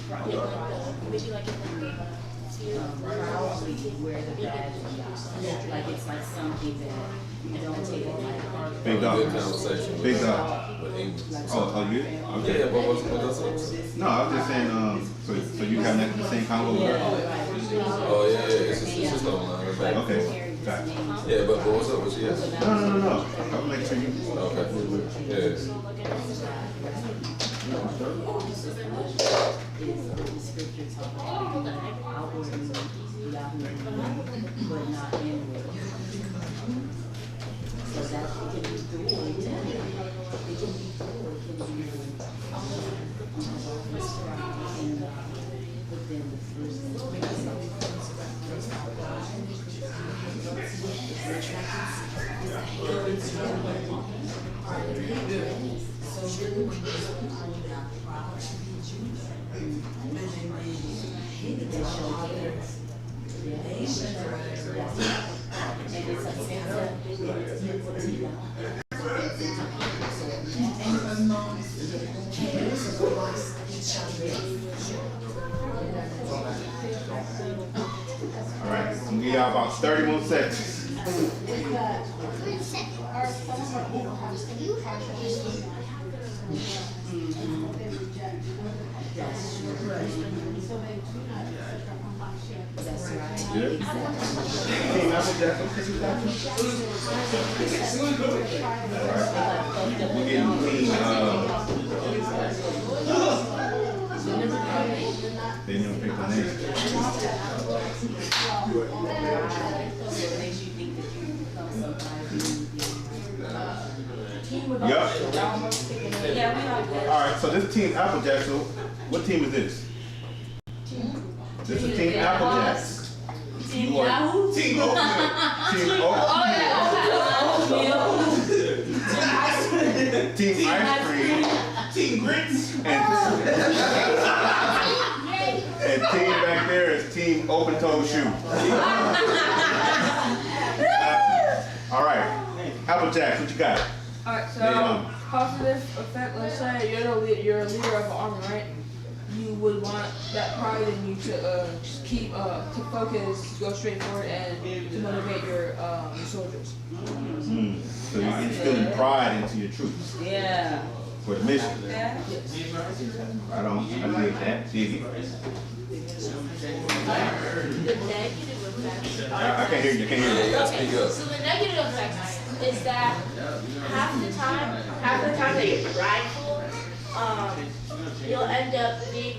Proudly wear the badge. Like it's like something that you don't take it like. Big dog. Good conversation. Big dog. With English. Oh, you? Okay. Yeah, but what's up? No, I was just saying, so you have the same convo with her? Oh, yeah, it's just online. Okay, got it. Yeah, but what's up? What she has? No. I'll make sure you. Okay. Yeah. But not inward. So that it can be through, it can be through, it can be within the first. All right, I'm gonna give y'all about 30 more seconds. Good. Team Apple Jackson. All right. We're getting clean. They didn't pick the name. Yep. All right, so this team Applejack, so what team is this? This is Team Applejack. Team Yahoo? Team Oatmeal. Team Oatmeal. Team Ice Cream. Team Grits. And team back there is Team Open Toe Shoe. All right, Applejack, what you got? Alright, so positive effect, let's say you're a leader of an army, right? You would want that pride in you to just keep to focus, go straight forward, and to motivate your soldiers. So you're instilling pride into your troops. Yeah. For the mission. Yeah. I dig that. Dig it. The negative effects. I can't hear you. Okay, so the negative effects is that half the time that you're prideful, you'll end up being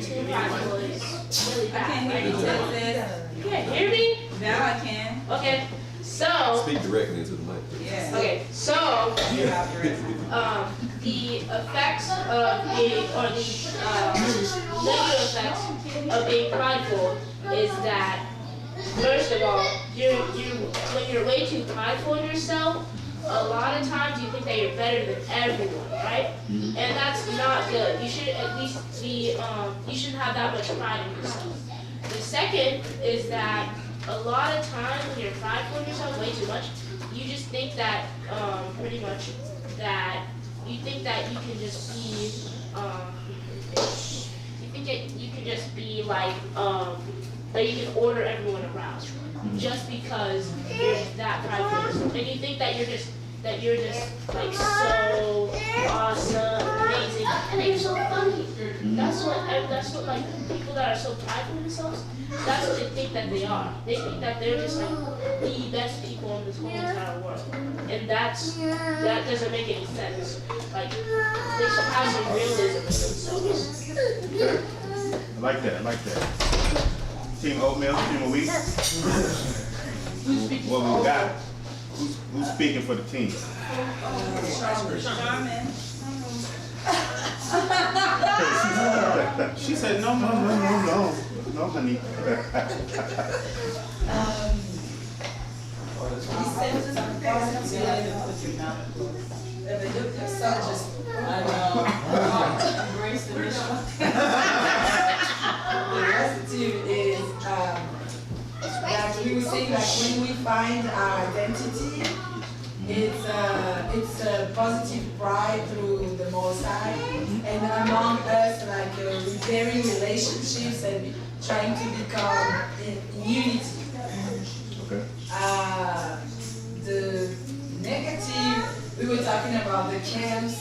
too prideful is really bad. I can't hear you, Texas. You can't hear me? Now I can. Okay, so. Speak directly into the mic. Yeah. Okay, so the effects of being, or the negative effects of being prideful is that, first of all, when you're way too prideful in yourself, a lot of times you think that you're better than everyone, right? And that's not good. You should at least be, you shouldn't have that much pride in yourself. The second is that a lot of times when you're prideful in yourself way too much, you just think that, pretty much, that you think that you can just be, that you can order everyone around just because you're that prideful. And you think that that you're just like so awesome, amazing, and that you're so funny. That's what like people that are so prideful in themselves, that's what they think that they are. They think that they're just like the best people in this whole entire world. And that doesn't make any sense. Like, they should have some realism in themselves. Okay. I like that. Team oatmeal, team of wheat. What we got? Who's speaking for the team? She said no, honey. Positive is that we were saying that when we find our identity, it's a positive pride through the Most High, and among us, like repairing relationships and trying to become in unity. Okay. The negative, we were talking about the camps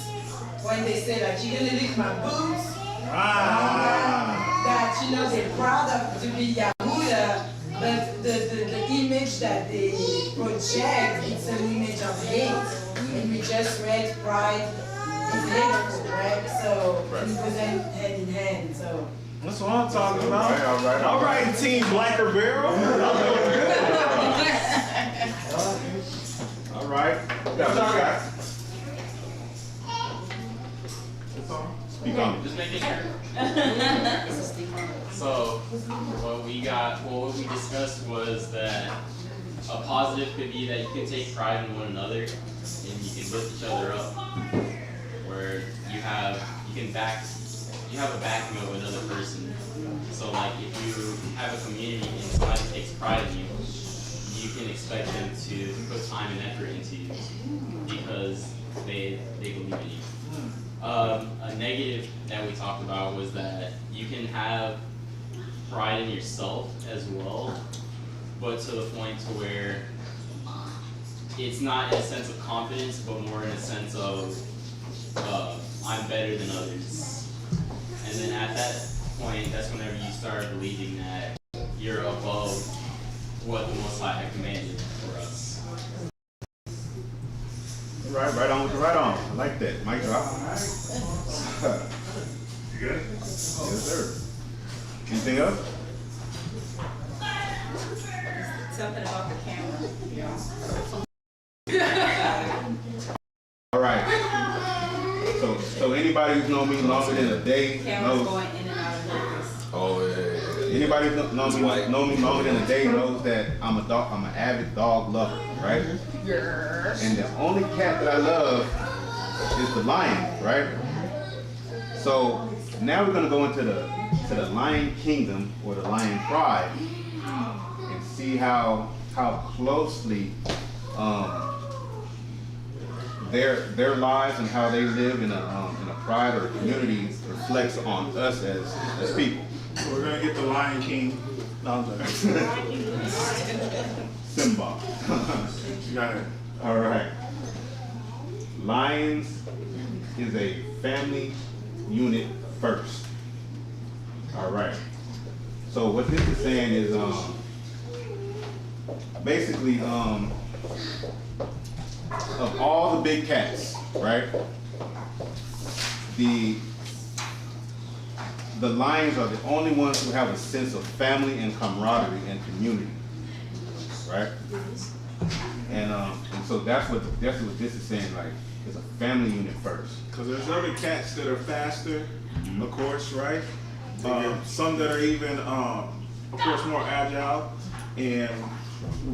when they say like you're gonna lick my boots. That they're proud of to be Yahuda, but the image that they project, it's an image of hate. And we just read pride is hateful, right? So it goes hand in hand. So That's what I'm talking about. All right. Team Blacker Barrel. All right. Speak on it. Just making sure. So what we discussed was that a positive could be that you can take pride in one another and you can lift each other up. Where you have a backing of another person. So like if you have a community and somebody takes pride in you, you can expect them to put time and effort into you because they believe in you. A negative that we talked about was that you can have pride in yourself as well, but to the point to where it's not in a sense of confidence, but more in a sense of I'm better than others. And then at that point, that's whenever you start believing that you're above what the Most High commanded for us. Right on with the right on. I like that. Mic drop. You good? Yes, sir. Anything else? Something about the camera. All right. So anybody who's known me longer than a day Camera's knows. going in and out of focus. Oh yeah. Anybody who's known me longer than a day knows that I'm an avid dog lover, right? And the only cat that I love is the lion, right? So now we're gonna go into the lion kingdom or the lion tribe and see how closely their lives and how they live in a pride or a community reflects on us as people. We're gonna get the Lion King. No, I'm joking. Simba. You got it. All right. Lions is a family unit first. All right. So what this is saying is basically of all the big cats, right? The lions are the only ones who have a sense of family and camaraderie and community, right? And so that's what this is saying, like, it's a family unit first. Because there's other cats that are faster, of course, right? Some that are even, of course, more agile and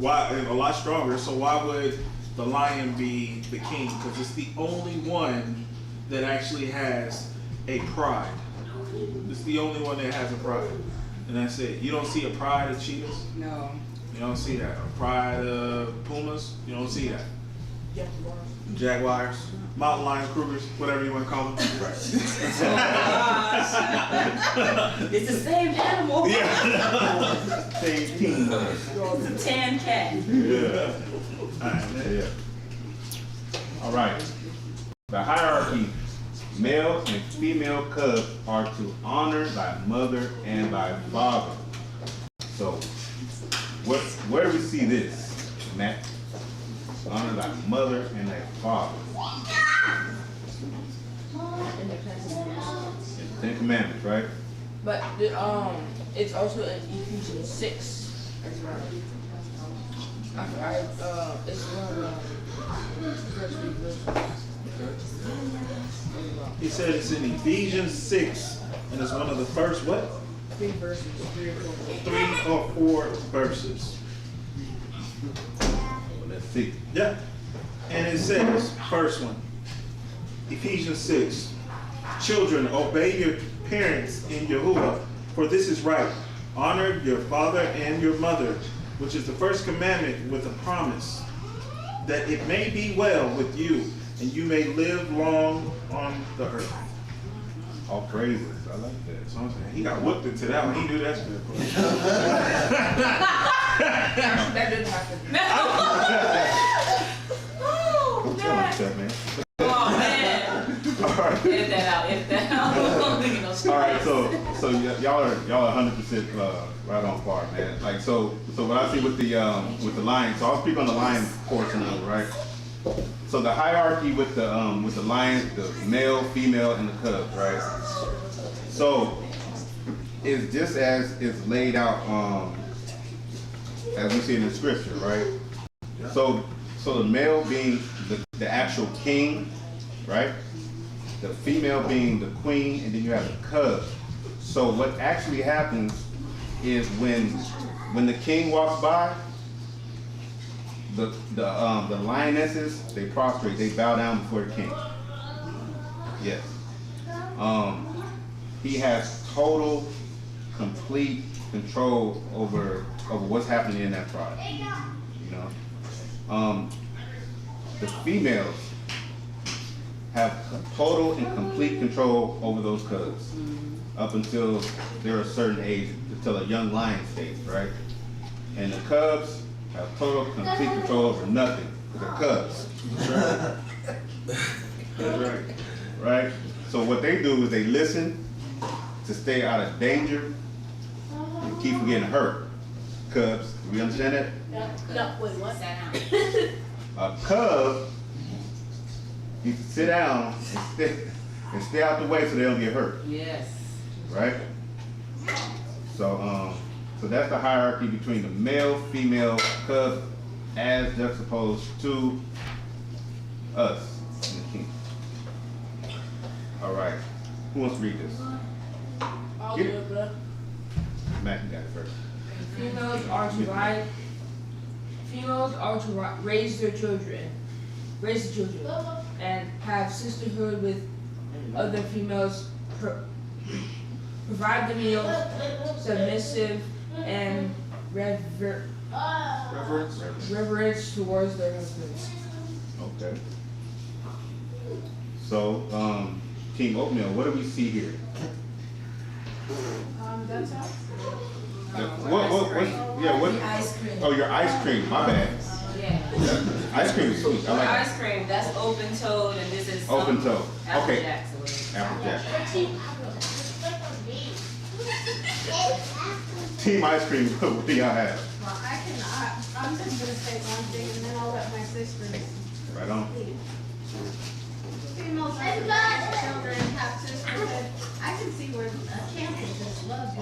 a lot stronger. So why would the lion be the king? Because it's the only one that actually has a pride. It's the only one that has a pride. And that's it. You don't see a pride of cheetahs? No. You don't see that. A pride of pumas? You don't see that. Jaguars, mountain lions, cougars, whatever you want to call them. Right. It's the same animal. Yeah. Same team. It's a tan cat. Yeah. All right, man. Yeah. All right. The hierarchy: male and female cubs are to honor thy mother and thy father. So, where do we see this, Matt? Honor thy mother and thy father. Ten Commandments, right? But it's also in Ephesians 6 as well. It's one of the first three verses. He said it's in Ephesians 6, and it's one of the first what? 3 verses, 3 or 4. 3 or 4 verses. Well, let's see. Yeah. And it says, first one, Ephesians 6, children, obey your parents in Yahuwah, for this is right. Honor your father and your mother, which is the first commandment with a promise, that it may be well with you, and you may live long on the earth. All praises. I like that. So I'm saying, he got whooped into that one. He knew that script. That didn't happen. Don't tell me stuff, man. Oh, man. All right. Edit that out, edit that out. All right, so y'all are 100% right on par, man. Like so what I see with the lion. So I'll speak on the lion portion of it, right? So the hierarchy with the lions, the male, female, and the cubs, right? So it's just as it's laid out as we see it in scripture, right? So the male being the actual king, right? The female being the queen, and then you have the cub. So what actually happens is when the king walks by, the lionesses, they prostrate, they bow down before the king. Yes. He has total, complete control over what's happening in that tribe. You know, the females have total and complete control over those cubs up until they're a certain age, until a young lion stage, right? And the cubs have total, complete control over nothing. They're cubs. That's right. Right? So what they do is they listen to stay out of danger and keep from getting hurt. Cubs, do we understand that? No, wait, what? A cub needs to sit down and stay out the way so they don't get hurt. Yes. Right? So that's the hierarchy between the male, female, cub, as juxtaposed to us in the kingdom. All right. Who wants to read this? I'll do it, bro. Matt, you got it first. Females are to raise the children, and have sisterhood with other females, provide the meals, submissive, and reverence towards their husbands. Okay. So, King Oatmeal, what do we see here? That's us. The ice cream. Oh, your ice cream. My bad. Yeah. Ice cream is sweet. I like Ice cream, that's open-toed, and this is open toe. Okay. Jacks or whatever. Applejack. Team ice cream. What do y'all have? Well, I'm just gonna say one thing and then I'll let my sisters Right on. lead. Females are to raise children, have sisterhood. I can see where Campbell just loves this.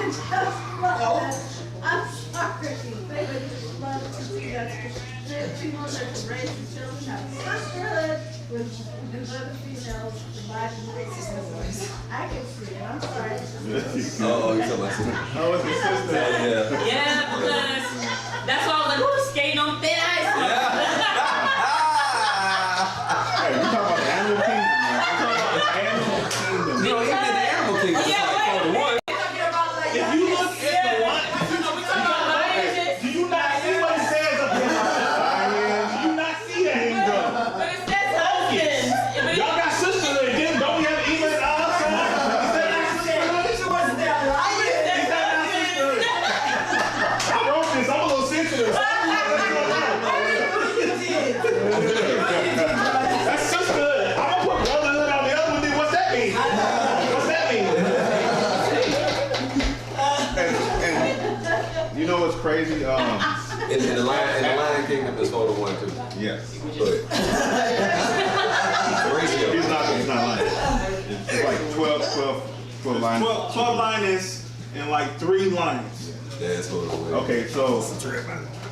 Just love that. I'm sorry, they would just love to see that. Females are to raise the children, have sisterhood with other females, providing sisterhood. I can see it, I'm sorry. Oh, you're talking about sister. Oh, it's your sister. Yeah. Yeah, because that's why I was like, who's skating on thin ice? Hey, we talking about the animal kingdom, man. We talking about the animal kingdom. No, even the animal kingdom is like 4 to 1. If you look at the one, do you not see what it says up here? Do you not see that? Here you go. But it says husbands. Y'all got sisters that didn't, don't we have even outside? Is that not sisterhood? Is that not sisterhood? You know what's crazy? In the Lion Kingdom, it's 4 to 1 too. Yes. But the ratio. He's not lying. It's like 12 lions. 12 lions and like 3 lions. That's 4 to 1. Okay, so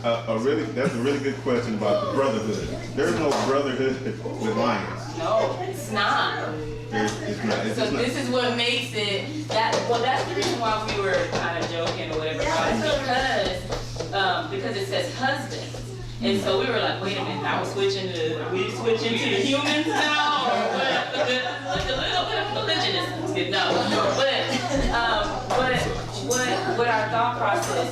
that's a really good question about the brotherhood. There's no brotherhood with lions. No, it's not. It's not. So this is what makes it that's the reason why we were kind of joking or whatever about it, because it says husband. And so we were like, wait a minute, now are we switching to the humans now? Or what? Like a little bit of religionism. No. But what our thought process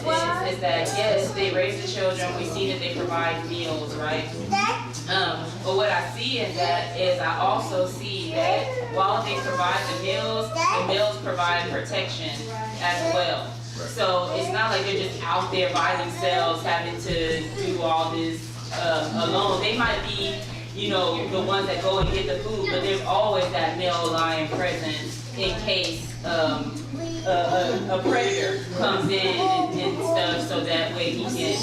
is that yes, they raise the children, we see that they provide meals, right? But what I see in that is I also see that while they provide the meals provide protection as well. So it's not like they're just out there by themselves having to do all this alone. They might be, the ones that go and get the food, but there's always that male lion present in case a predator comes in and stuff, so that way he can.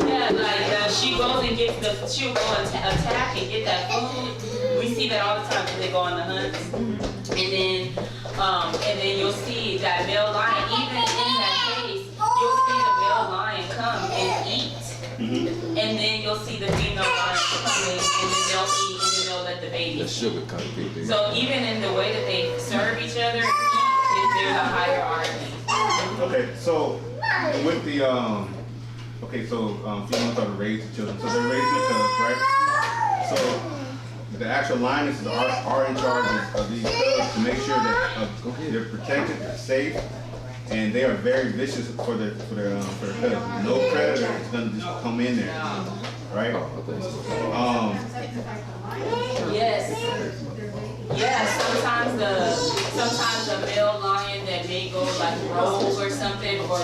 Yeah, like she goes and gets she'll go and attack and get that food. We see that all the time when they go on the hunt. And then you'll see that male lion, even in that case, you'll see the male lion come and eat. And then you'll see the female lion coming, and then they'll eat, and then they'll let the baby eat. So even in the way that they serve each other, there's a hierarchy. Okay, so with the females are to raise the children, so they're raising the cubs, right? So the actual lionesses are in charge of these cubs to make sure that they're protected, they're safe, and they are very vicious for their cubs. No predator is gonna just come in there, right? Yes. Yeah, sometimes the male lion that may go like rogue or something, or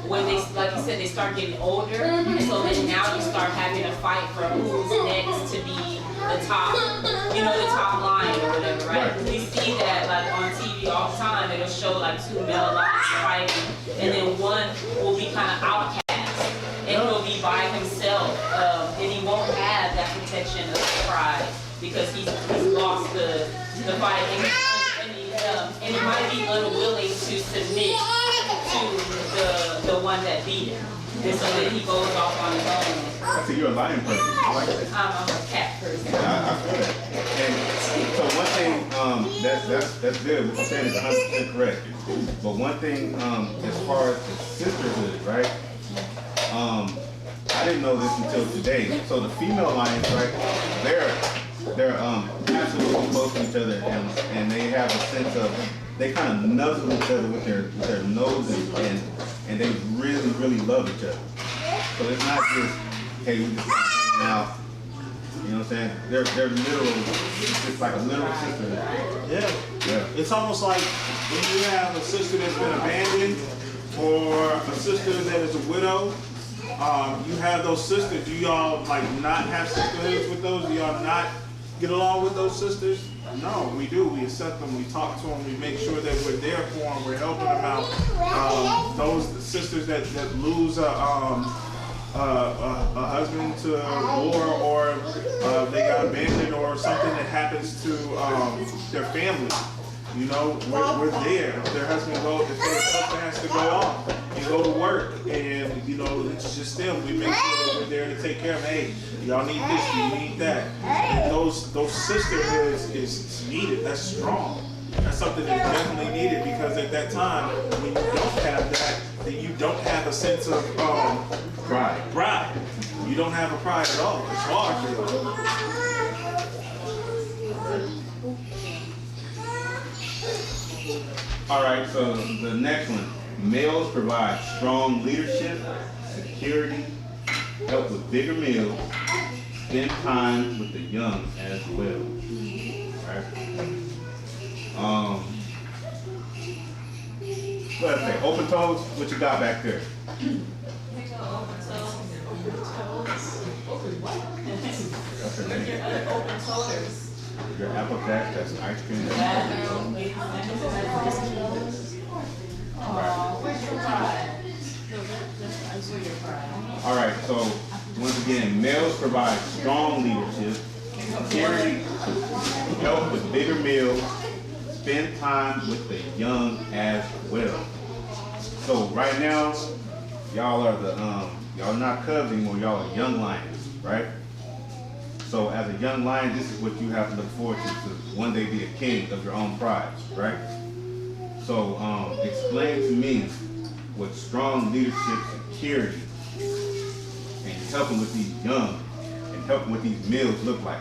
when they, like you said, they start getting older, and so then now you start having a fight for who's next to be the top, the top lion or whatever, right? We see that like on TV all the time. It'll show like 2 male lions fighting, and then one will be kind of outcast, and he'll be by himself, and he won't have that protection of pride, because he's lost the fight, and he might be unwilling to submit to the one that beat him, and so then he goes off on his own. So you're a lion person. I like that. I'm a cat person. Yeah, I feel that. And so one thing that's good. What you're saying is 100% correct. But one thing as far as the sisterhood, right? I didn't know this until today. So the female lions, right? They're absolutely close to each other, and they have a sense of, they kind of nuzzle each other with their noses, and they really, really love each other. So it's not just, hey, we just hang out. You know what I'm saying? They're literal, it's like a literal sisterhood. Yeah. It's almost like when you have a sister that's been abandoned, or a sister that is a widow. You have those sisters. Do y'all like not have sisterhoods with those? Do y'all not get along with those sisters? No, we do. We accept them. We talk to them. We make sure that we're there for them. We're helping them out. Those sisters that lose a husband to war, or they got abandoned, or something that happens to their family. We're there. If their husband has to go off and go to work, and it's just them. We make sure that we're there to take care of them. Hey, y'all need this, you need that. And those sisterhoods is needed. That's strong. That's something that's definitely needed, because at that time when you don't have that, then you don't have a sense of pride. You don't have a pride at all. It's hard for you. All right, so the next one. Males provide strong leadership, security, help with bigger meals, spend time with the young as well. Right? Let's say open toes. What you got back there? That's her name. Your apple jack, that's ice cream. So once again, males provide strong leadership, security, help with bigger meals, spend time with the young as well. So right now, y'all are the y'all not cubs anymore, y'all are young lions, right? So as a young lion, this is what you have to look forward to one day be a king of your own pride, right? So explain to me what strong leadership, security, and helping with these young and helping with these meals look like.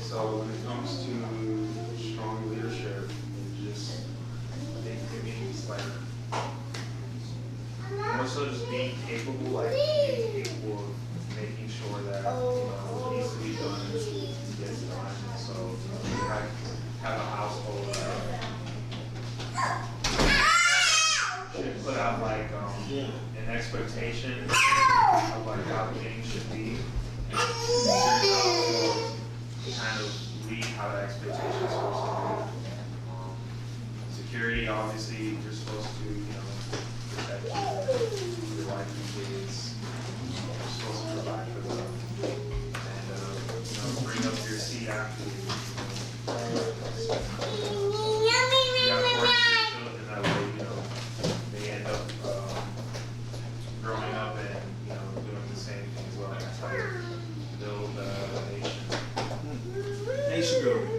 So when it comes to strong leadership, it means like more so just being capable, like being capable of making sure that what needs to be done gets done. So like have a household that should put out like an expectation of like how things should be. And kind of read how the expectation is supposed to be. Security, obviously, you're supposed to, protect your wife and kids. You're supposed to provide for them. And, bring up your seat after you. You gotta force your children that way, they end up growing up and, doing the same thing as well. That's how you build a nation. Nation building.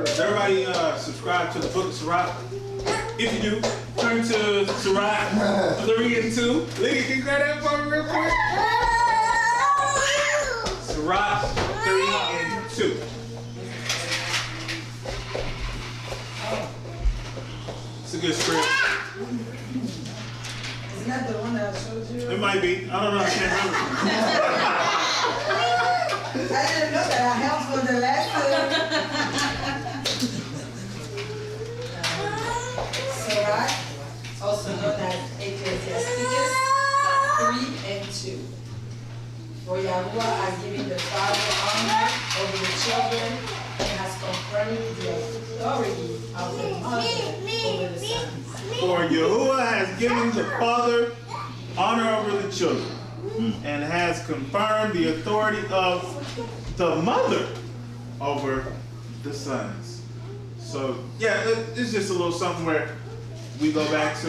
Does everybody subscribe to the Book of Sirach? If you do, turn to Sirach 3 and 2. Lydia, can you grab that for me real quick? Sirach 3 and 2. It's a good script. Isn't that the one that I showed you? It might be. I don't know. I can't remember. I didn't know that I helped for the lesson. Sirach, also known as Ecclesiasticus 3 and 2. For Yahuwah has given the father honor over the children and has confirmed the authority of the mother over the sons. For Yahuwah has given the father honor over the children and has confirmed the authority of the mother over the sons. So yeah, it's just a little something where we go back to,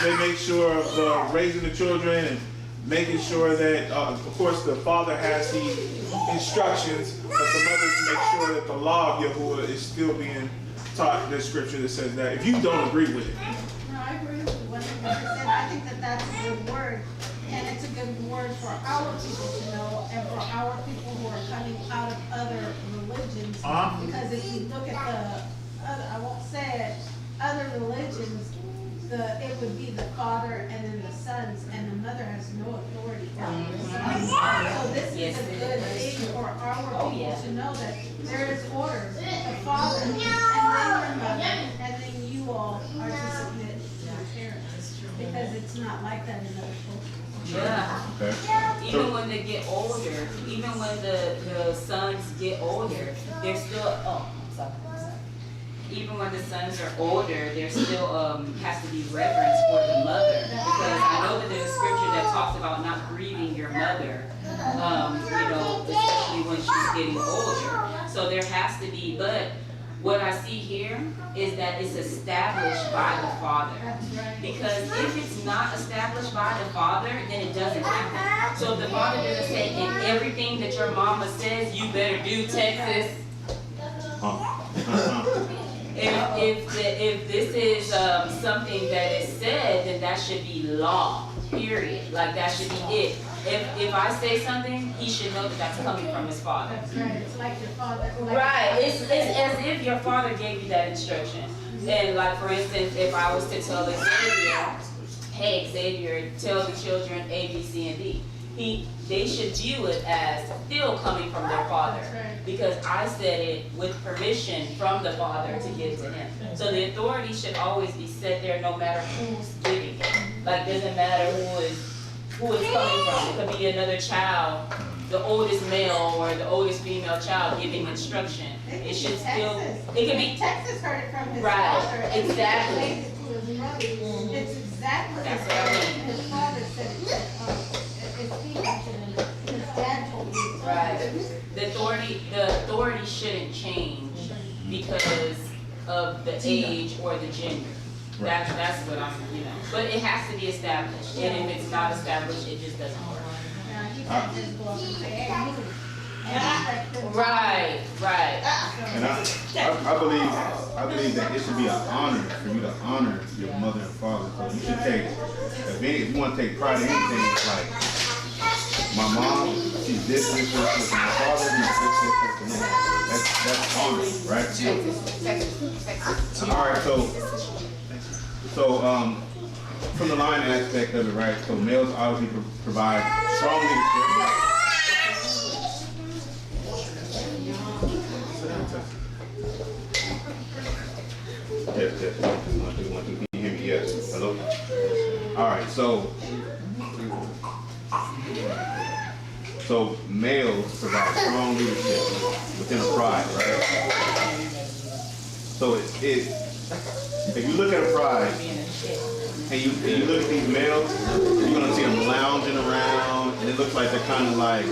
they make sure of raising the children and making sure that, of course, the father has the instructions, but the mother to make sure that the law of Yahuwah is still being taught. There's scripture that says that. If you don't agree with it. No, I agree with 100%. I think that that's a good word. And it's a good word for our people to know and for our people who are coming out of other religions. Because if you look at the other, I won't say it, other religions, it would be the father and then the sons, and the mother has no authority over the sons. So this is a good thing for our people to know that there is order. The father, and then your mother, and then you all are to submit to your parents. Because it's not like that in other cultures. Yeah. Okay. Even when they get older, even when the sons get older, they're still, even when the sons are older, there still has to be reverence for the mother. Because I know that there's a scripture that talks about not grieving your mother, especially when she's getting older. So there has to be, but what I see here is that it's established by the father. Because if it's not established by the father, then it doesn't happen. So if the father doesn't say, in everything that your mama says, you better do, Texas. If this is something that is said, then that should be law, period. Like that should be it. If I say something, he should know that that's coming from his father. That's right. It's like your father. Right. It's as if your father gave you that instruction. And like for instance, if I was to tell Xavier, hey Xavier, tell the children A, B, C, and D. They should view it as still coming from their father. Because I said it with permission from the father to give to him. So the authority should always be set there no matter who's giving it. Like doesn't matter who is coming from. It could be another child, the oldest male or the oldest female child giving instruction. It should still, it could be Texas heard it from his right, father. exactly. It's exactly. That's what I mean. His father said it, it's he mentioned it, his dad told me. Right. The authority shouldn't change because of the age or the gender. That's what I'm, but it has to be established, and if it's not established, it just doesn't work. Now, he can't just go up and say, hey, you can act like this. Right. And I believe that it should be an honor for you to honor your mother and father. So you should take, if you want to take pride in anything, it's like, my mom, she's this, my father, he's this. That's honor, right? All right, so from the line aspect of it, right? So males obviously provide strong leadership. Yes. 1, 2, 1, 2. Can you hear me? Yes. Hello. All right. So males provide strong leadership within a pride, right? So if you look at a pride and you look at these males, you're gonna see them lounging around, and it looks like they're kind of like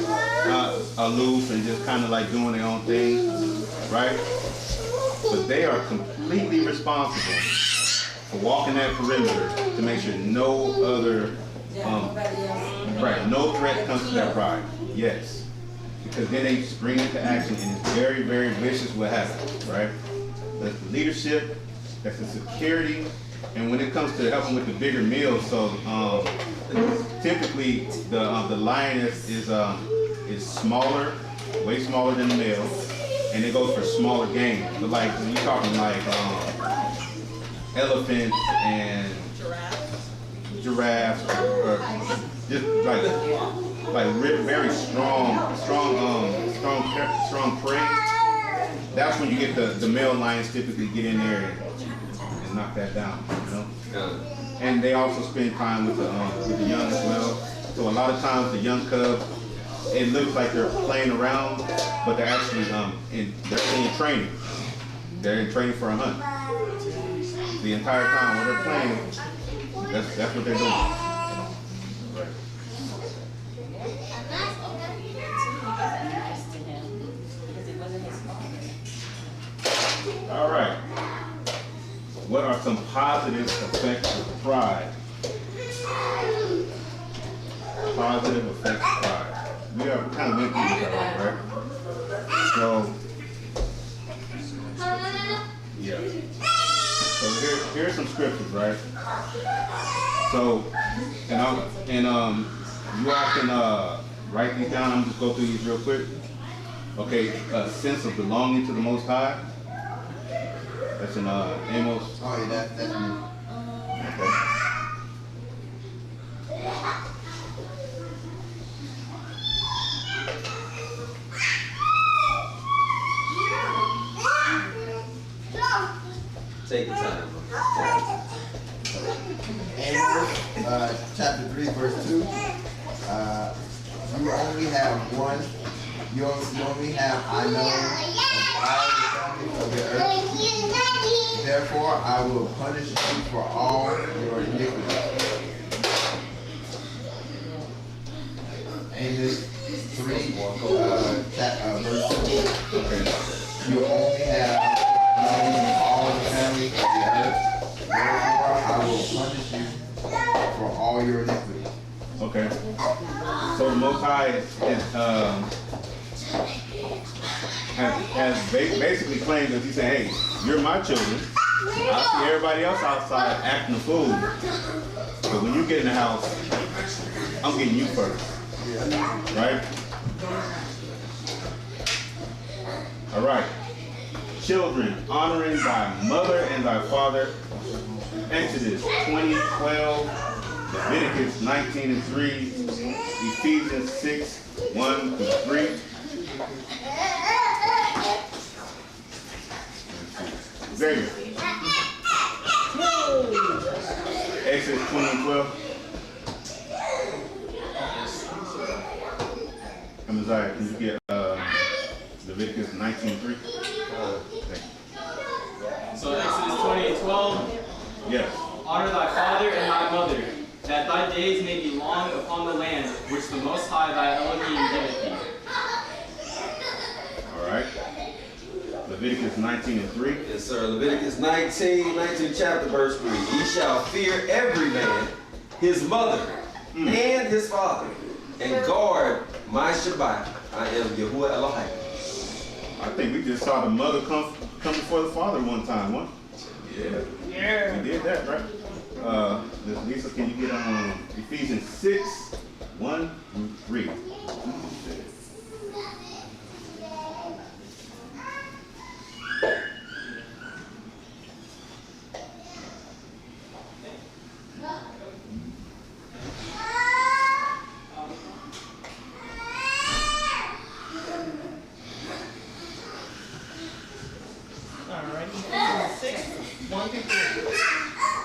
aloof and just kind of like doing their own thing, right? But they are completely responsible for walking that perimeter to make sure no other, no threat comes to their pride. Yes, because then they spring into action, and it's very, very vicious what happens, right? That's the leadership, that's the security, and when it comes to helping with the bigger meals, so typically the lioness is smaller, way smaller than the male, and it goes for smaller game. But like when you're talking like elephants and giraffes, or just like very strong prey. That's when you get the male lions typically get in there and knock that down, And they also spend time with the young as well. So a lot of times the young cubs, it looks like they're playing around, but they're actually in training. They're in training for a hunt. The entire time when they're playing, that's what they're doing. Right. All right. What are some positive effects of pride? Positive effects of pride. We are kind of went through this already, right? So, yeah. So here's some scriptures, right? So, you all can write these down. I'm just go through these real quick. Okay, a sense of belonging to the Most High. That's in Amos. Oh yeah, that's me. Okay. Take your time. Amos, chapter 3, verse 2. You only have one. You only have, I know, of all the families of the earth. Therefore, I will punish you for all your iniquities. Amos 3, verse 2. Okay. You only have known of all the families of the earth. Therefore, I will punish you for all your iniquities. Okay. So the Most High has basically claimed that he said, hey, you're my children. I see everybody else outside acting a fool. But when you get in the house, I'm getting you first. Right? All right. Children, honoring thy mother and thy father. Exodus 20:12, Leviticus 19:3, Ephesians 6:1-3. Xavier. Exodus 20:12. I'm sorry, can you get Leviticus 19:3? So Exodus 20:12. Yes. Honor thy father and thy mother, that thy days may be long upon the land which the Most High thy Elohim giveth thee. All right. Leviticus 19:3. Yes, sir. Leviticus 19 chapter verse 3. Ye shall fear every man his mother and his father, and guard my Shabbat. I am Yahuwah Elohim. I think we just saw the mother come before the father one time, what? Yeah. We did that, right? Lisa, can you get on Ephesians 6:1-3?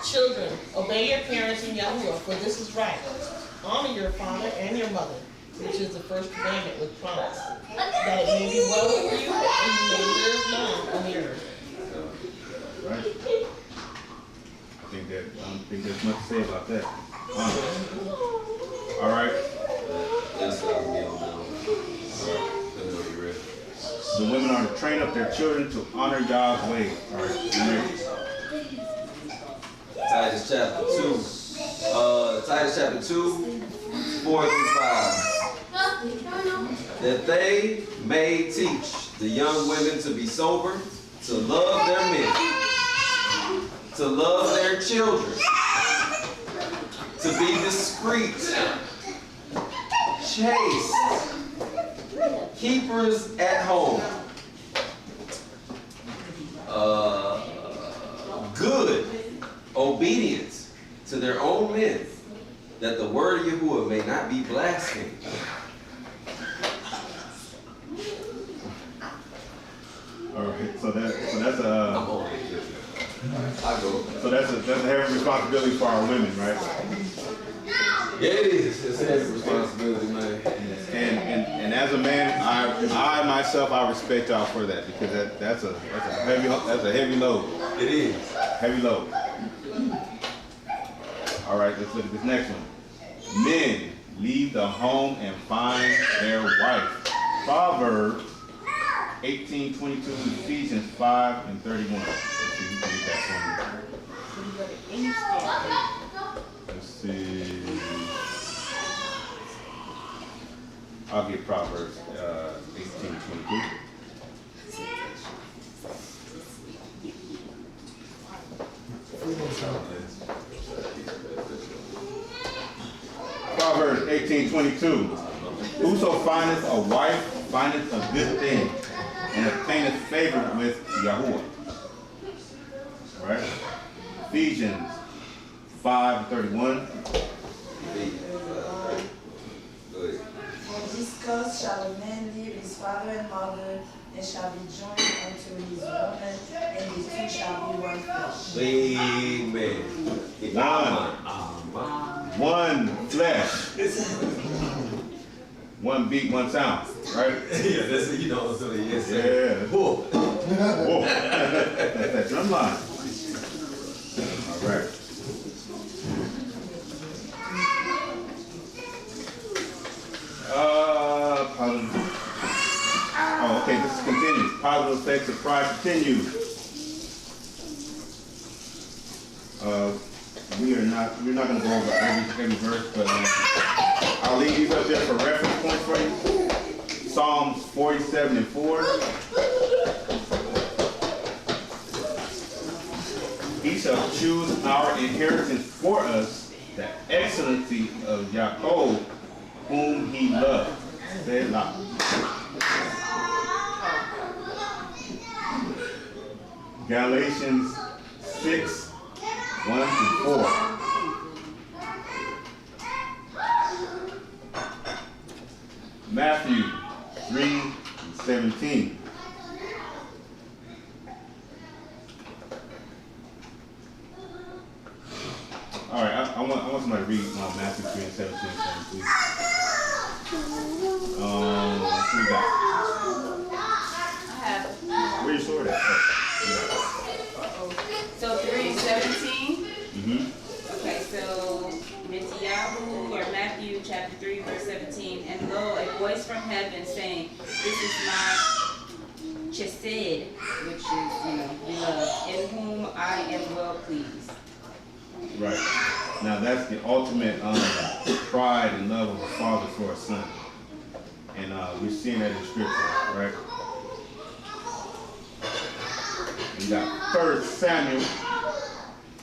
Children, obey your parents in Yahuwah, for this is right. Honor your father and your mother, which is the first commandment with promise, that it may be well with you and you may live long on the earth. Right? I don't think there's much to say about that. All right. That's what I'll be on now. All right. The women are to train up their children to honor Yah's way. All right. You ready? Titus chapter 2. Titus chapter 2, 4-5. That they may teach the young women to be sober, to love their men, to love their children, to be discreet, chaste, keepers at home, good, obedient to their own men, that the word of Yahuwah may not be blasphemed. All right. So that's So that's a heavy responsibility for our women, right? Yeah, it is. It's a heavy responsibility, man. And as a man, I myself I respect y'all for that, because that's a heavy load. It is. Heavy load. All right, let's look at this next one. Men, leave the home and find their wife. Proverbs 18:22, Ephesians 5:31. Let's see who can get that for me. Let's see. I'll get Proverbs 18:22. Proverbs 18:22. Whoso findeth a wife findeth a good thing, and obtaineth favor with Yahuwah. Right? Ephesians 5:31. For this cause shall a man leave his father and mother, and shall be joined unto his woman, and the two shall be one flesh. Amen. One flesh. One beat, one sound, right? Yeah, that's it. You know, so yes, sir. Yeah. Whoa. Whoa. That's that drum line. All right. Oh, okay, this continues. Positive effects of pride continues. We're not going to go over every verse, but I'll leave these up there for reference points for you. Psalms 47:4. He shall choose our inheritance for us, the excellency of Yaakov, whom he loved. Selah. Galatians 6:1-4. Matthew 3:17. All right, I want somebody to read Matthew 3:17, please. Who we got? I have it. Where's your sword at? So 3:17. Mm-hmm. voice from heaven saying, "This is my chesed," which is, beloved, in whom I am well pleased. Right. Now that's the ultimate pride and love of a father for a son. And we're seeing that in scripture, right? We got 1 Samuel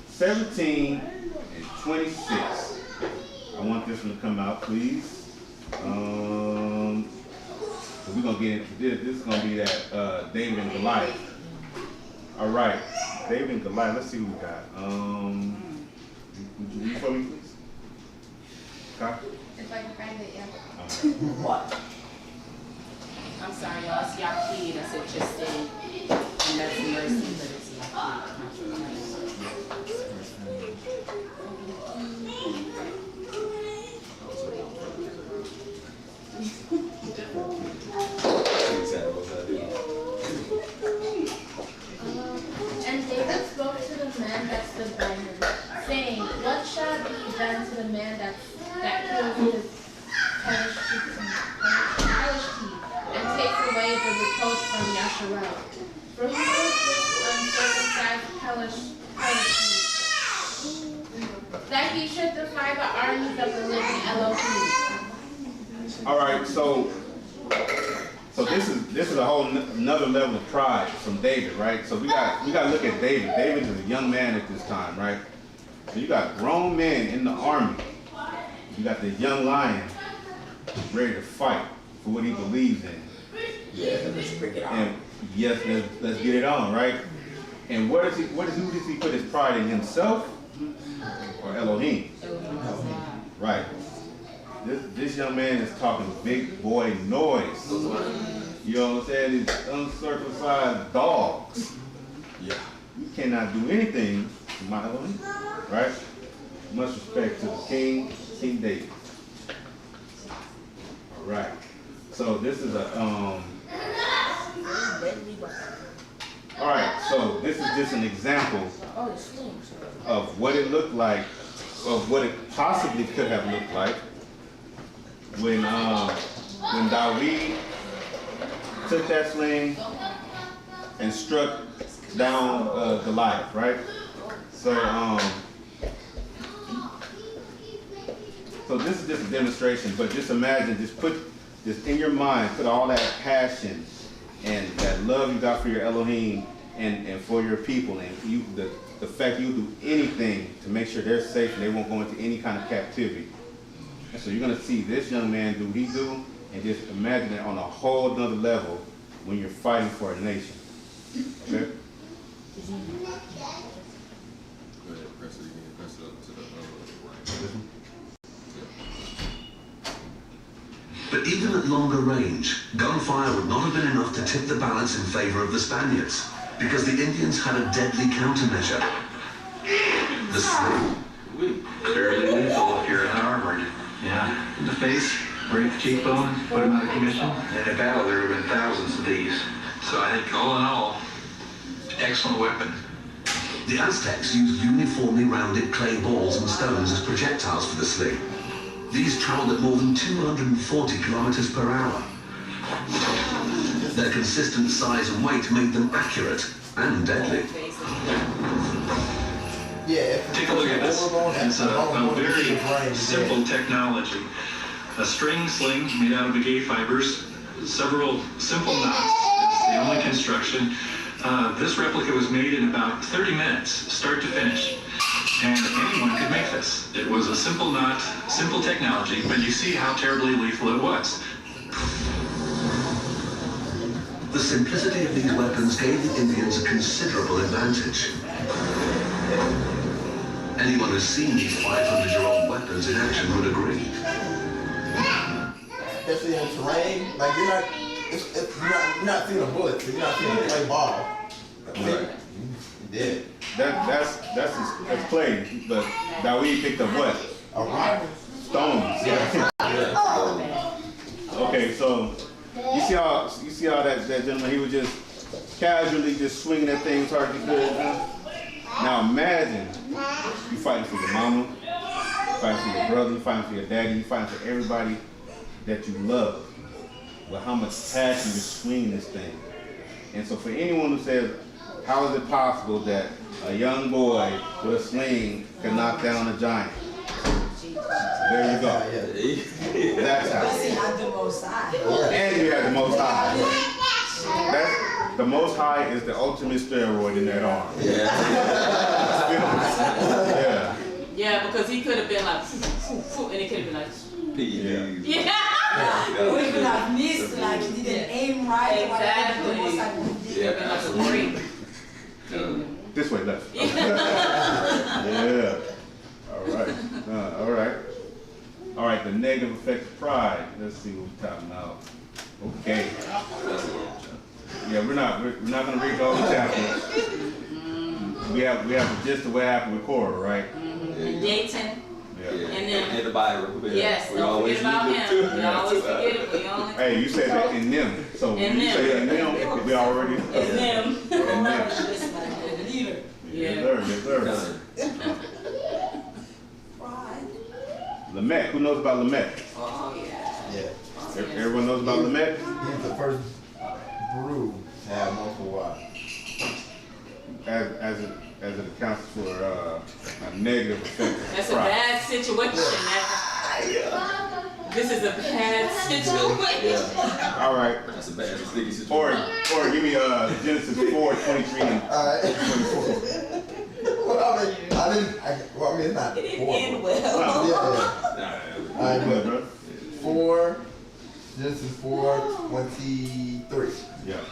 17 and 26. I want this one to come out, please. So we're gonna get into this. This is gonna be that David and Goliath. All right, David and Goliath. Let's see who we got. Would you read for me, please? Okay. If I can find it, yeah. What? I'm sorry, y'all. It's Yaqid. I said chesed, and that's mercy, but it's Yaqid. And David spoke to the man that stood by him, saying, "What shall be done to the man that kills his hellish teeth, and takes away the reproach from Yasharel? For who is this uncircumcised hellish teeth, that he should defy the armies of the living Elohim?" All right, so this is a whole another level of pride from David, right? So we got to look at David. David is a young man at this time, right? So you got grown men in the army. You got the young lion ready to fight for what he believes in. Yeah, let's break it out. And yes, let's get it on, right? And who does he put his pride in, himself or Elohim? Right. This young man is talking big boy noise. You know what I'm saying? These uncircumcised dogs. Yeah. You cannot do anything to my Elohim, right? Much respect to the King David. All right. So this is all right, so this is just an example of what it looked like, of what it possibly could have looked like when David took that sling and struck down Goliath, right? So this is just a demonstration, but just imagine, just in your mind, put all that passion and that love you got for your Elohim and for your people, and the fact you do anything to make sure they're safe and they won't go into any kind of captivity. And so you're gonna see this young man do what he do, and just imagine it on a whole nother level when you're fighting for a nation. Okay? Go ahead, press it again, press it up to the right. But even at longer range, gunfire would not have been enough to tip the balance in favor of the Spaniards, because the Indians had a deadly countermeasure. The sling. Fairly lethal if you're an armored. Yeah. In the face, break the cheekbone, put him out of commission. In a battle, there have been thousands of these. So I think all in all, excellent weapon. The Aztecs used uniformly rounded clay balls and stones as projectiles for the sling. These traveled at more than 240 kilometers per hour. Their consistent size and weight made them accurate and deadly. Yeah. Take a look at this. It's a very simple technology. A string sling made out of agate fibers, several simple knots. It's the only construction. This replica was made in about 30 minutes, start to finish. And anyone could make this. It was a simple knot, simple technology, but you see how terribly lethal it was. The simplicity of these weapons gave the Indians a considerable advantage. Anyone who's seen these 500-year-old weapons in action would agree. Especially in terrain, like you're not seeing a bullet, you're not seeing a clay ball. Right. You did. That's clay, but David picked up what? A rock. Stones. Yeah. Okay, so you see how that gentleman, he was just casually just swinging that thing as hard as he could. Now imagine you fighting for your mama, you fighting for your brother, you fighting for your daddy, you fighting for everybody that you love. with how much passion you swing this thing. And so for anyone who says, how is it possible that a young boy with a sling can knock down a giant? There you go. That's how. Because he had the Most High. And you had the Most High. That's, the Most High is the ultimate steroid in that arm. Yeah. Yeah, because he could have been like, and it could have been like, yeah. He would have missed, like he didn't aim right. Exactly. Yeah, absolutely. This way, left. Yeah. All right. All right, the negative effect of pride. Let's see what we're talking about. Okay. Yeah, we're not gonna read all the chapters. We have the gist of what happened with Korah, right? And Dayton. Yeah. And then the Bible. Yes, don't forget about him. We always forget it. We only. Hey, you said that in them. So when you say in them, we already. In them. In them. Yeah. Yes, sir. Lamech. Who knows about Lamech? Oh yeah. Everyone knows about Lamech? He's the first brew to have multiple wives. As it accounts for a negative effect. That's a bad situation. This is a bad situation. All right. That's a bad sticky situation. Or give me Genesis 4:23 and 24. Well, I mean, it's not It didn't 4. end well. All right, but 4, Genesis 4:23. Yeah.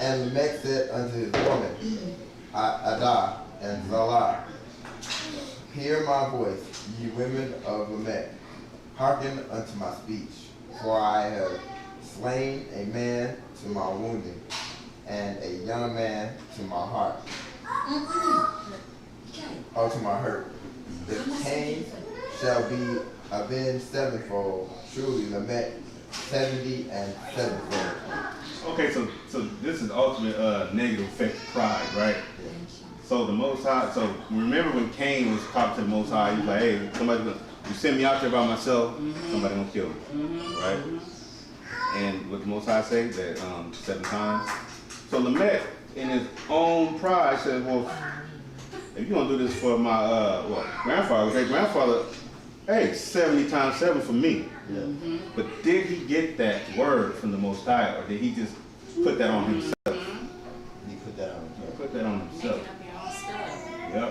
And Lamech said unto his woman, Adah and Zillah, hear my voice, ye women of Lamech, hearken unto my speech, for I have slain a man to my wounding, and a young man to my heart, or to my hurt. The Cain shall be avenged sevenfold, truly Lamech 70 and sevenfold. Okay, so this is ultimate negative effect of pride, right? So the Most High. So remember when Cain was talking to the Most High, he was like, "Hey, you send me out there by myself, somebody gonna kill me, right?" And what the Most High say that 7 times. So Lamech, in his own pride, says, "Well, if you gonna do this for my grandfather, great grandfather, hey, 70 times 7 for me." But did he get that word from the Most High, or did he just put that on himself? He put that on himself. He put that on himself. Making up your own stuff. Yep.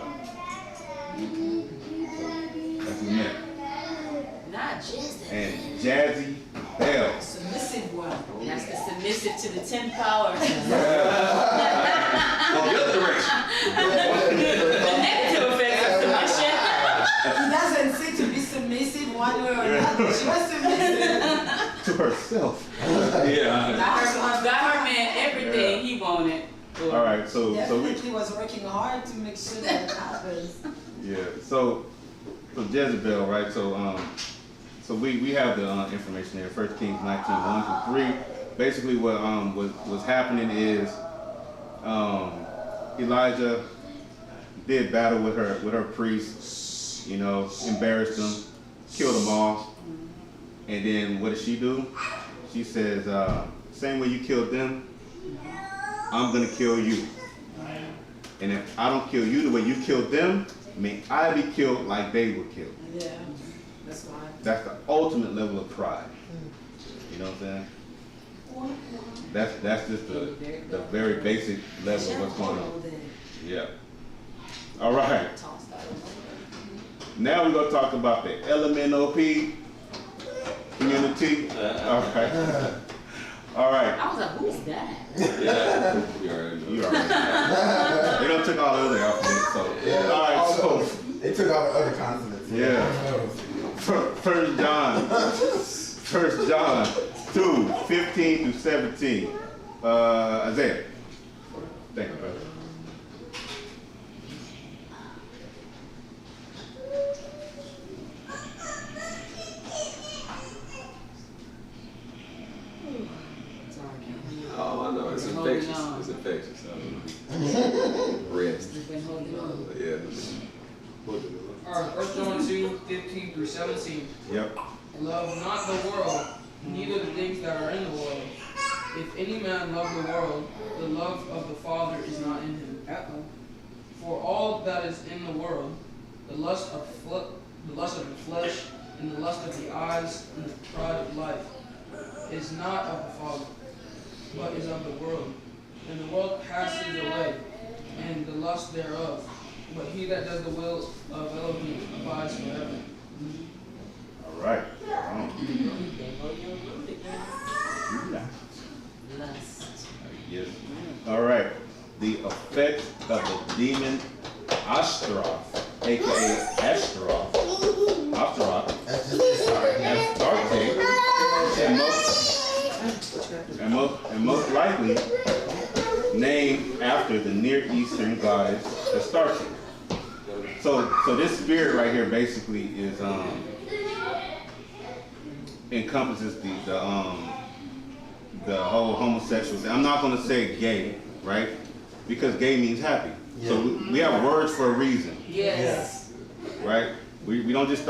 That's what he meant. Not just that. And Jazzy Bell. Submissive one. That's the submissive to the 10 power. Well, the other direction. The negative effects of submission. He doesn't say to be submissive one way or another. She was submissive. To herself. Yeah. Got her man everything he wanted. All right, so we Definitely was working hard to make sure that happens. yeah. So Jezebel, right? So we have the information there. 1 Kings 19:1-3. Basically, what was happening is Elijah did battle with her priests, embarrassed them, killed them all, and then what does she do? She says, same way you killed them, I'm gonna kill you. And if I don't kill you the way you killed them, may I be killed like they were killed. Yeah, that's why. That's the ultimate level of pride. You know what I'm saying? That's just the very basic level of what's going on. Yeah. All right. Now we're gonna talk about the LMNOP community. All right. All right. I was like, who's that? Yeah. You already know. They done took all the other alphabets, so. Yeah. All right, so. They took all the other consonants. Yeah. 1 John 2:15-17. Isaiah. Thank you, brother. Oh, I know. It's infectious. It's infectious. Rest. Yeah. Alright, 1 John 2:15-17. Yep. Love not the world, neither the things that are in the world. If any man love the world, the love of the Father is not in him. For all that is in the world, the lust of the flesh, and the lust of the eyes, and the pride of life, is not of the Father, but is of the world. And the world passes away, and the lust thereof. But he that does the will of Elohim abides forever. All right. Yes. All right. The effect of the demon Ashtaroth, aka Ashtaroth, Astarte, and most likely named after the Near Eastern goddess Astarte. So this spirit right here basically is encompasses the whole homosexual thing. I'm not going to say gay, right? Because gay means happy. Yeah. So we have words for a reason. Yes. Right? We don't just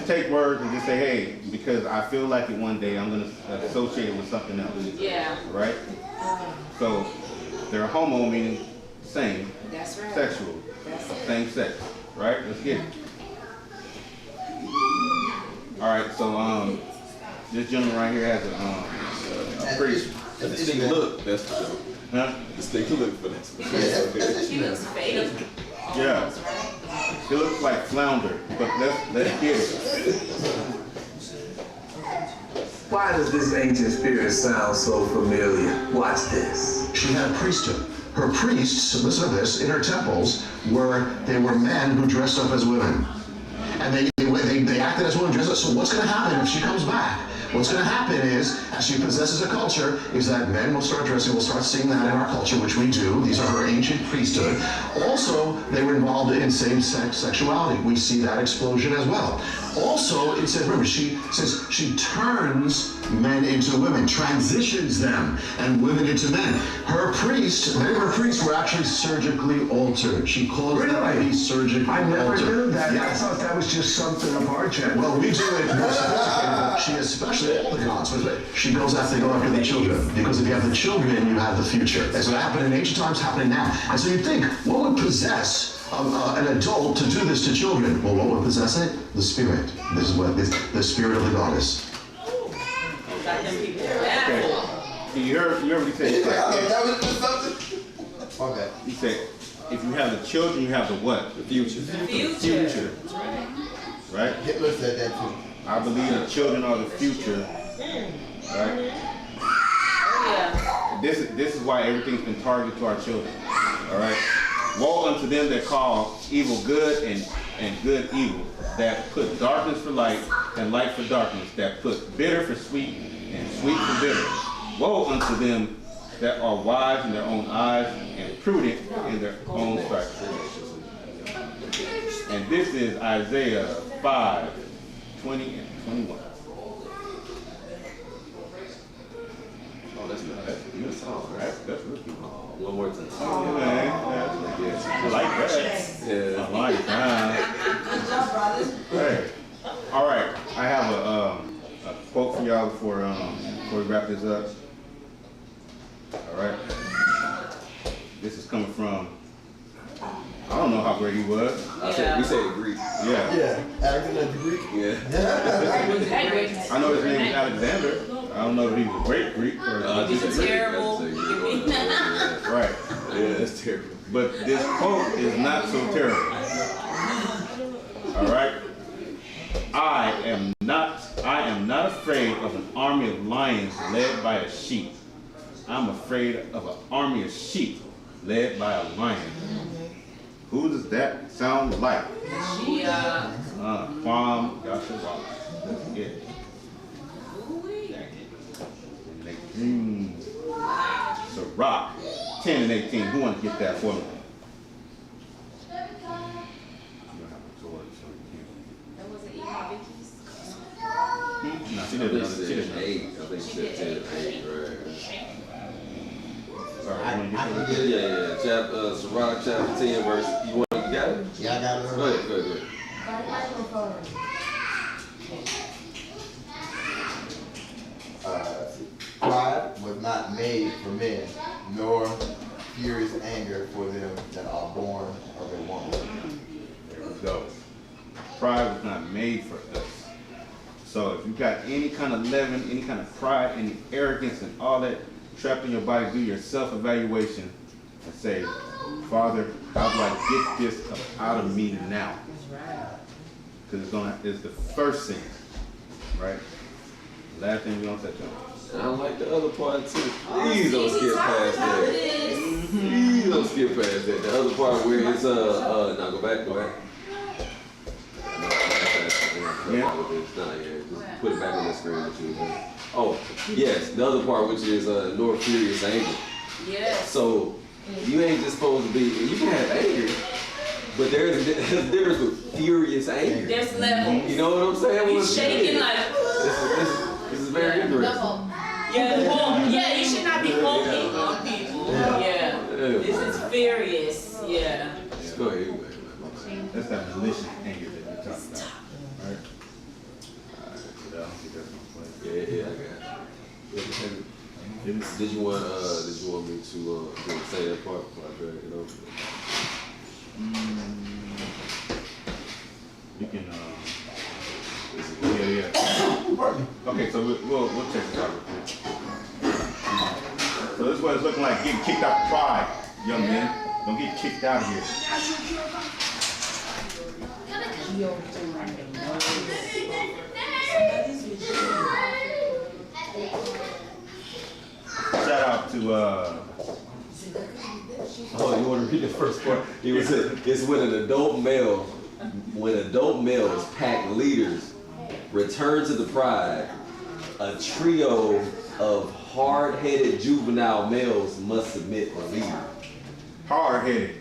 take words and just say, hey, because I feel like it one day, I'm going to associate it with something else. Yeah. Right? So they're homo, meaning same. That's right. Sexual. Same sex. Right? Let's get it. All right, so this gentleman right here has a priest. This thing look, that's for sure. Huh? This thing look for that. He looks fake. Yeah. He looks like flounder, but let's get it. Why does this ancient spirit sound so familiar? Watch this. She had a priesthood. Her priests, listen to this, in her temples were men who dressed up as women. And they acted as women dressed up. So what's going to happen if she comes back? What's going to happen is, as she possesses a culture, is that men will start dressing, we'll start seeing that in our culture, which we do. These are her ancient priesthood. Also, they were involved in same-sex sexuality. We see that explosion as well. Also, it said, remember, she says she turns men into women, transitions them, and women into men. Her priests, many of her priests were actually surgically altered. She caused them to be surgically altered. I never knew that. Yes. I thought that was just something of our gender. Well, we do it more sophisticated. She especially all the gods, she goes after the children. Because if you have the children, you have the future. And so it happened in ancient times, happening now. And so you think, what would possess an adult to do this to children? Well, what would possess it? The spirit. This is what the spirit of the goddess. Okay. You heard what he said? Okay. He said, if you have the children, you have the what? The future. Future. Right? Hitler said that too. I believe the children are the future. Right? Yeah. This is why everything's been targeted to our children. All right? Woe unto them that call evil good and good evil, that put darkness for light and light for darkness, that put bitter for sweet and sweet for bitter. Woe unto them that are wise in their own eyes and prudent in their own sight. And this is Isaiah 5, 20 and 21. Oh, that's a good song, right? That's really good. One more time. Oh, man. I like that. Yeah. I like that. Good job, brothers. Hey. All right. I have a quote for y'all before we wrap this up. All right. This is coming from, I don't know how great he was. We say Greek. Yeah. Yeah. Alexander the Greek. Yeah. I know his name is Alexander. I don't know if he was great Greek or He's terrible. Right. Yeah, that's terrible. But this quote is not so terrible. All right. I am not afraid of an army of lions led by a sheep. I'm afraid of an army of sheep led by a lion. Who does that sound like? Yeah. Kwam Yashawa. Yeah. So rock. 10 and 18. Who wants to get that for me? That wasn't even Vicky's. No, she didn't. She didn't. 8. I think she said 10 and 8, right? Sorry, Yeah. Chapter, Sirach chapter 10, verse. You got it? Yeah, I got it. Go ahead. Pride was not made for men, nor furious anger for them that are born of a woman. There we go. Pride was not made for us. So if you got any kind of leaven, any kind of pride, any arrogance and all that trapped in your body, do your self-evaluation and say, Father, how do I get this out of me now? Because it's the first thing, right? Last thing we don't touch on. I like the other part too. Please don't skip past that. Please don't skip past that. The other part where it's now go back. Yeah. Just put it back on the screen with you. Oh, yes, the other part which is nor furious anger. Yes. So you ain't just supposed to be. You can have anger, but there's a difference with furious anger. There's levels. You know what I'm saying? You shaking like. This is very interesting. Yeah, you should not be poking on people. Yeah. This is furious. Yeah. Go ahead. That's that malicious anger that we're talking about. Right? I don't think that's my place. Yeah, I got it. Did you want me to say that part before I drag it over? You can yeah. Okay, so we'll check this out real quick. So this is what it's looking like, getting kicked out of pride, young men. Don't get kicked out of here. Shout out to oh, you want to read the first part? It's when adult males pack leaders return to the pride, a trio of hard-headed juvenile males must submit a leader. Hard-headed,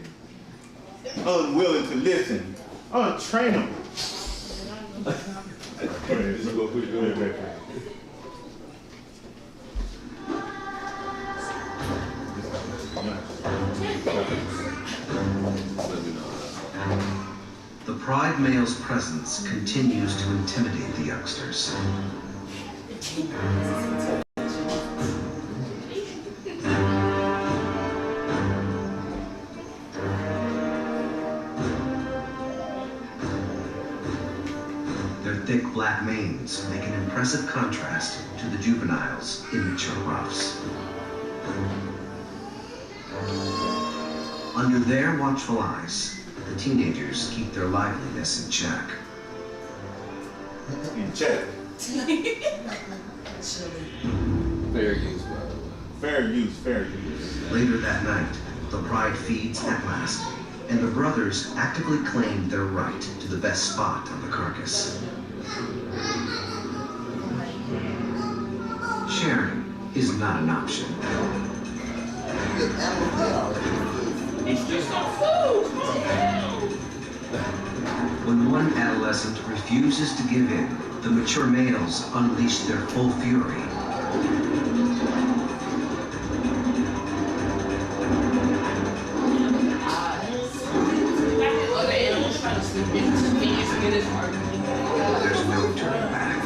unwilling to listen, untrainable. The pride male's presence continues to intimidate the youngsters. Their thick black manes make an impressive contrast to the juveniles' immature ruffs. Under their watchful eyes, the teenagers keep their liveliness in check. In check. Fair use, by the way. Fair use, fair use. Later that night, the pride feeds at last, and the brothers actively claim their right to the best spot on the carcass. Sharing is not an option. It's just some food. When one adolescent refuses to give in, the mature males unleash their full fury. There's no turning back.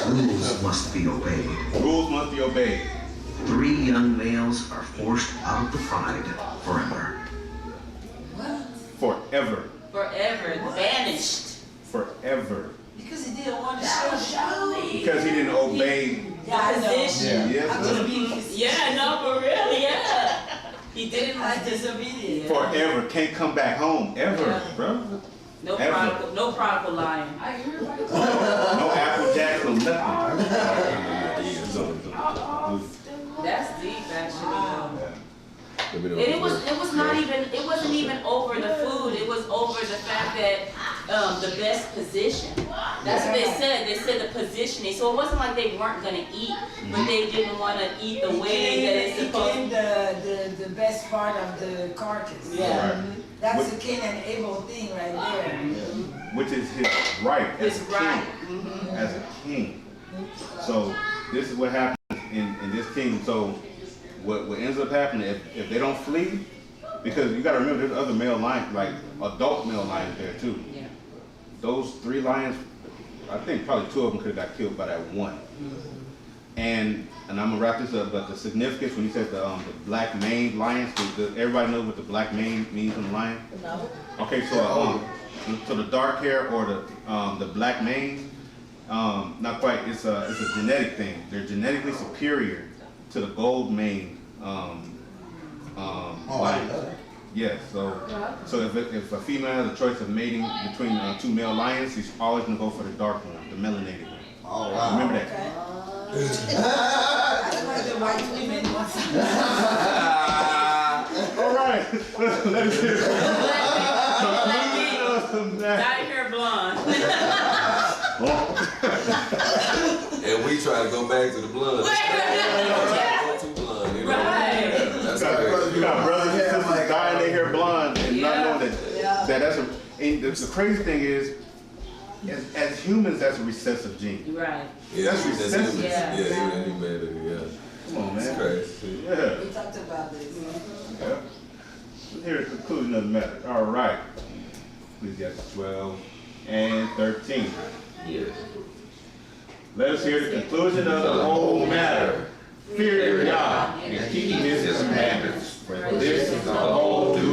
Rules must be obeyed. Rules must be obeyed. 3 young males are forced out of the pride forever. Forever. Forever. Banished. Forever. Because he didn't want to show. Because he didn't obey. Position. Yeah, no, for real, yeah. He didn't like disobedience. Forever. Can't come back home. Ever, bro. No prodigal lion. No Apple Jacks or nothing. That's deep, actually. It wasn't even over the food. It was over the fact that the best position. That's what they said. They said the positioning. So it wasn't like they weren't gonna eat, but they didn't want to eat the way that it's supposed to. He became the best part of the carcass. Yeah. Right. That's the Cain and Abel thing right there. Which is his right as a right. king. As a king. So this is what happens in this kingdom. So what ends up happening if they don't flee, because you got to remember there's other male lions, like adult male lions there too. Yeah. Those 3 lions I think probably 2 of them could have got killed by that one. And I'm gonna wrap this up, but the significance when he says the black maned lions, everybody knows what the black mane means in the lion? No. Okay, so the dark hair or the black mane, not quite. It's a genetic thing. They're genetically superior to the gold mane lions. Yes. So if a female has a choice of mating between 2 male lions, she's always gonna go for the dark one, the melanated one. Oh wow. Remember that. The white women. All right. Let us hear it. Dye hair blonde. And we try to go back to the blood. Go too blonde, you know? Right. That's You got brothers and sisters dyeing their hair blonde and not knowing that's a. And the crazy thing is, as humans, that's a recessive gene. Right. Yeah, that's recessive. Yeah. Yeah, even better, Come on, man. It's crazy. Yeah. We talked about this. Yeah. Here's the conclusion of the matter. All right. Ecclesiastes 12 and 13. Yeah. Let us hear the conclusion of the whole matter. Fear Yah and keep His commandments, for this is the whole duty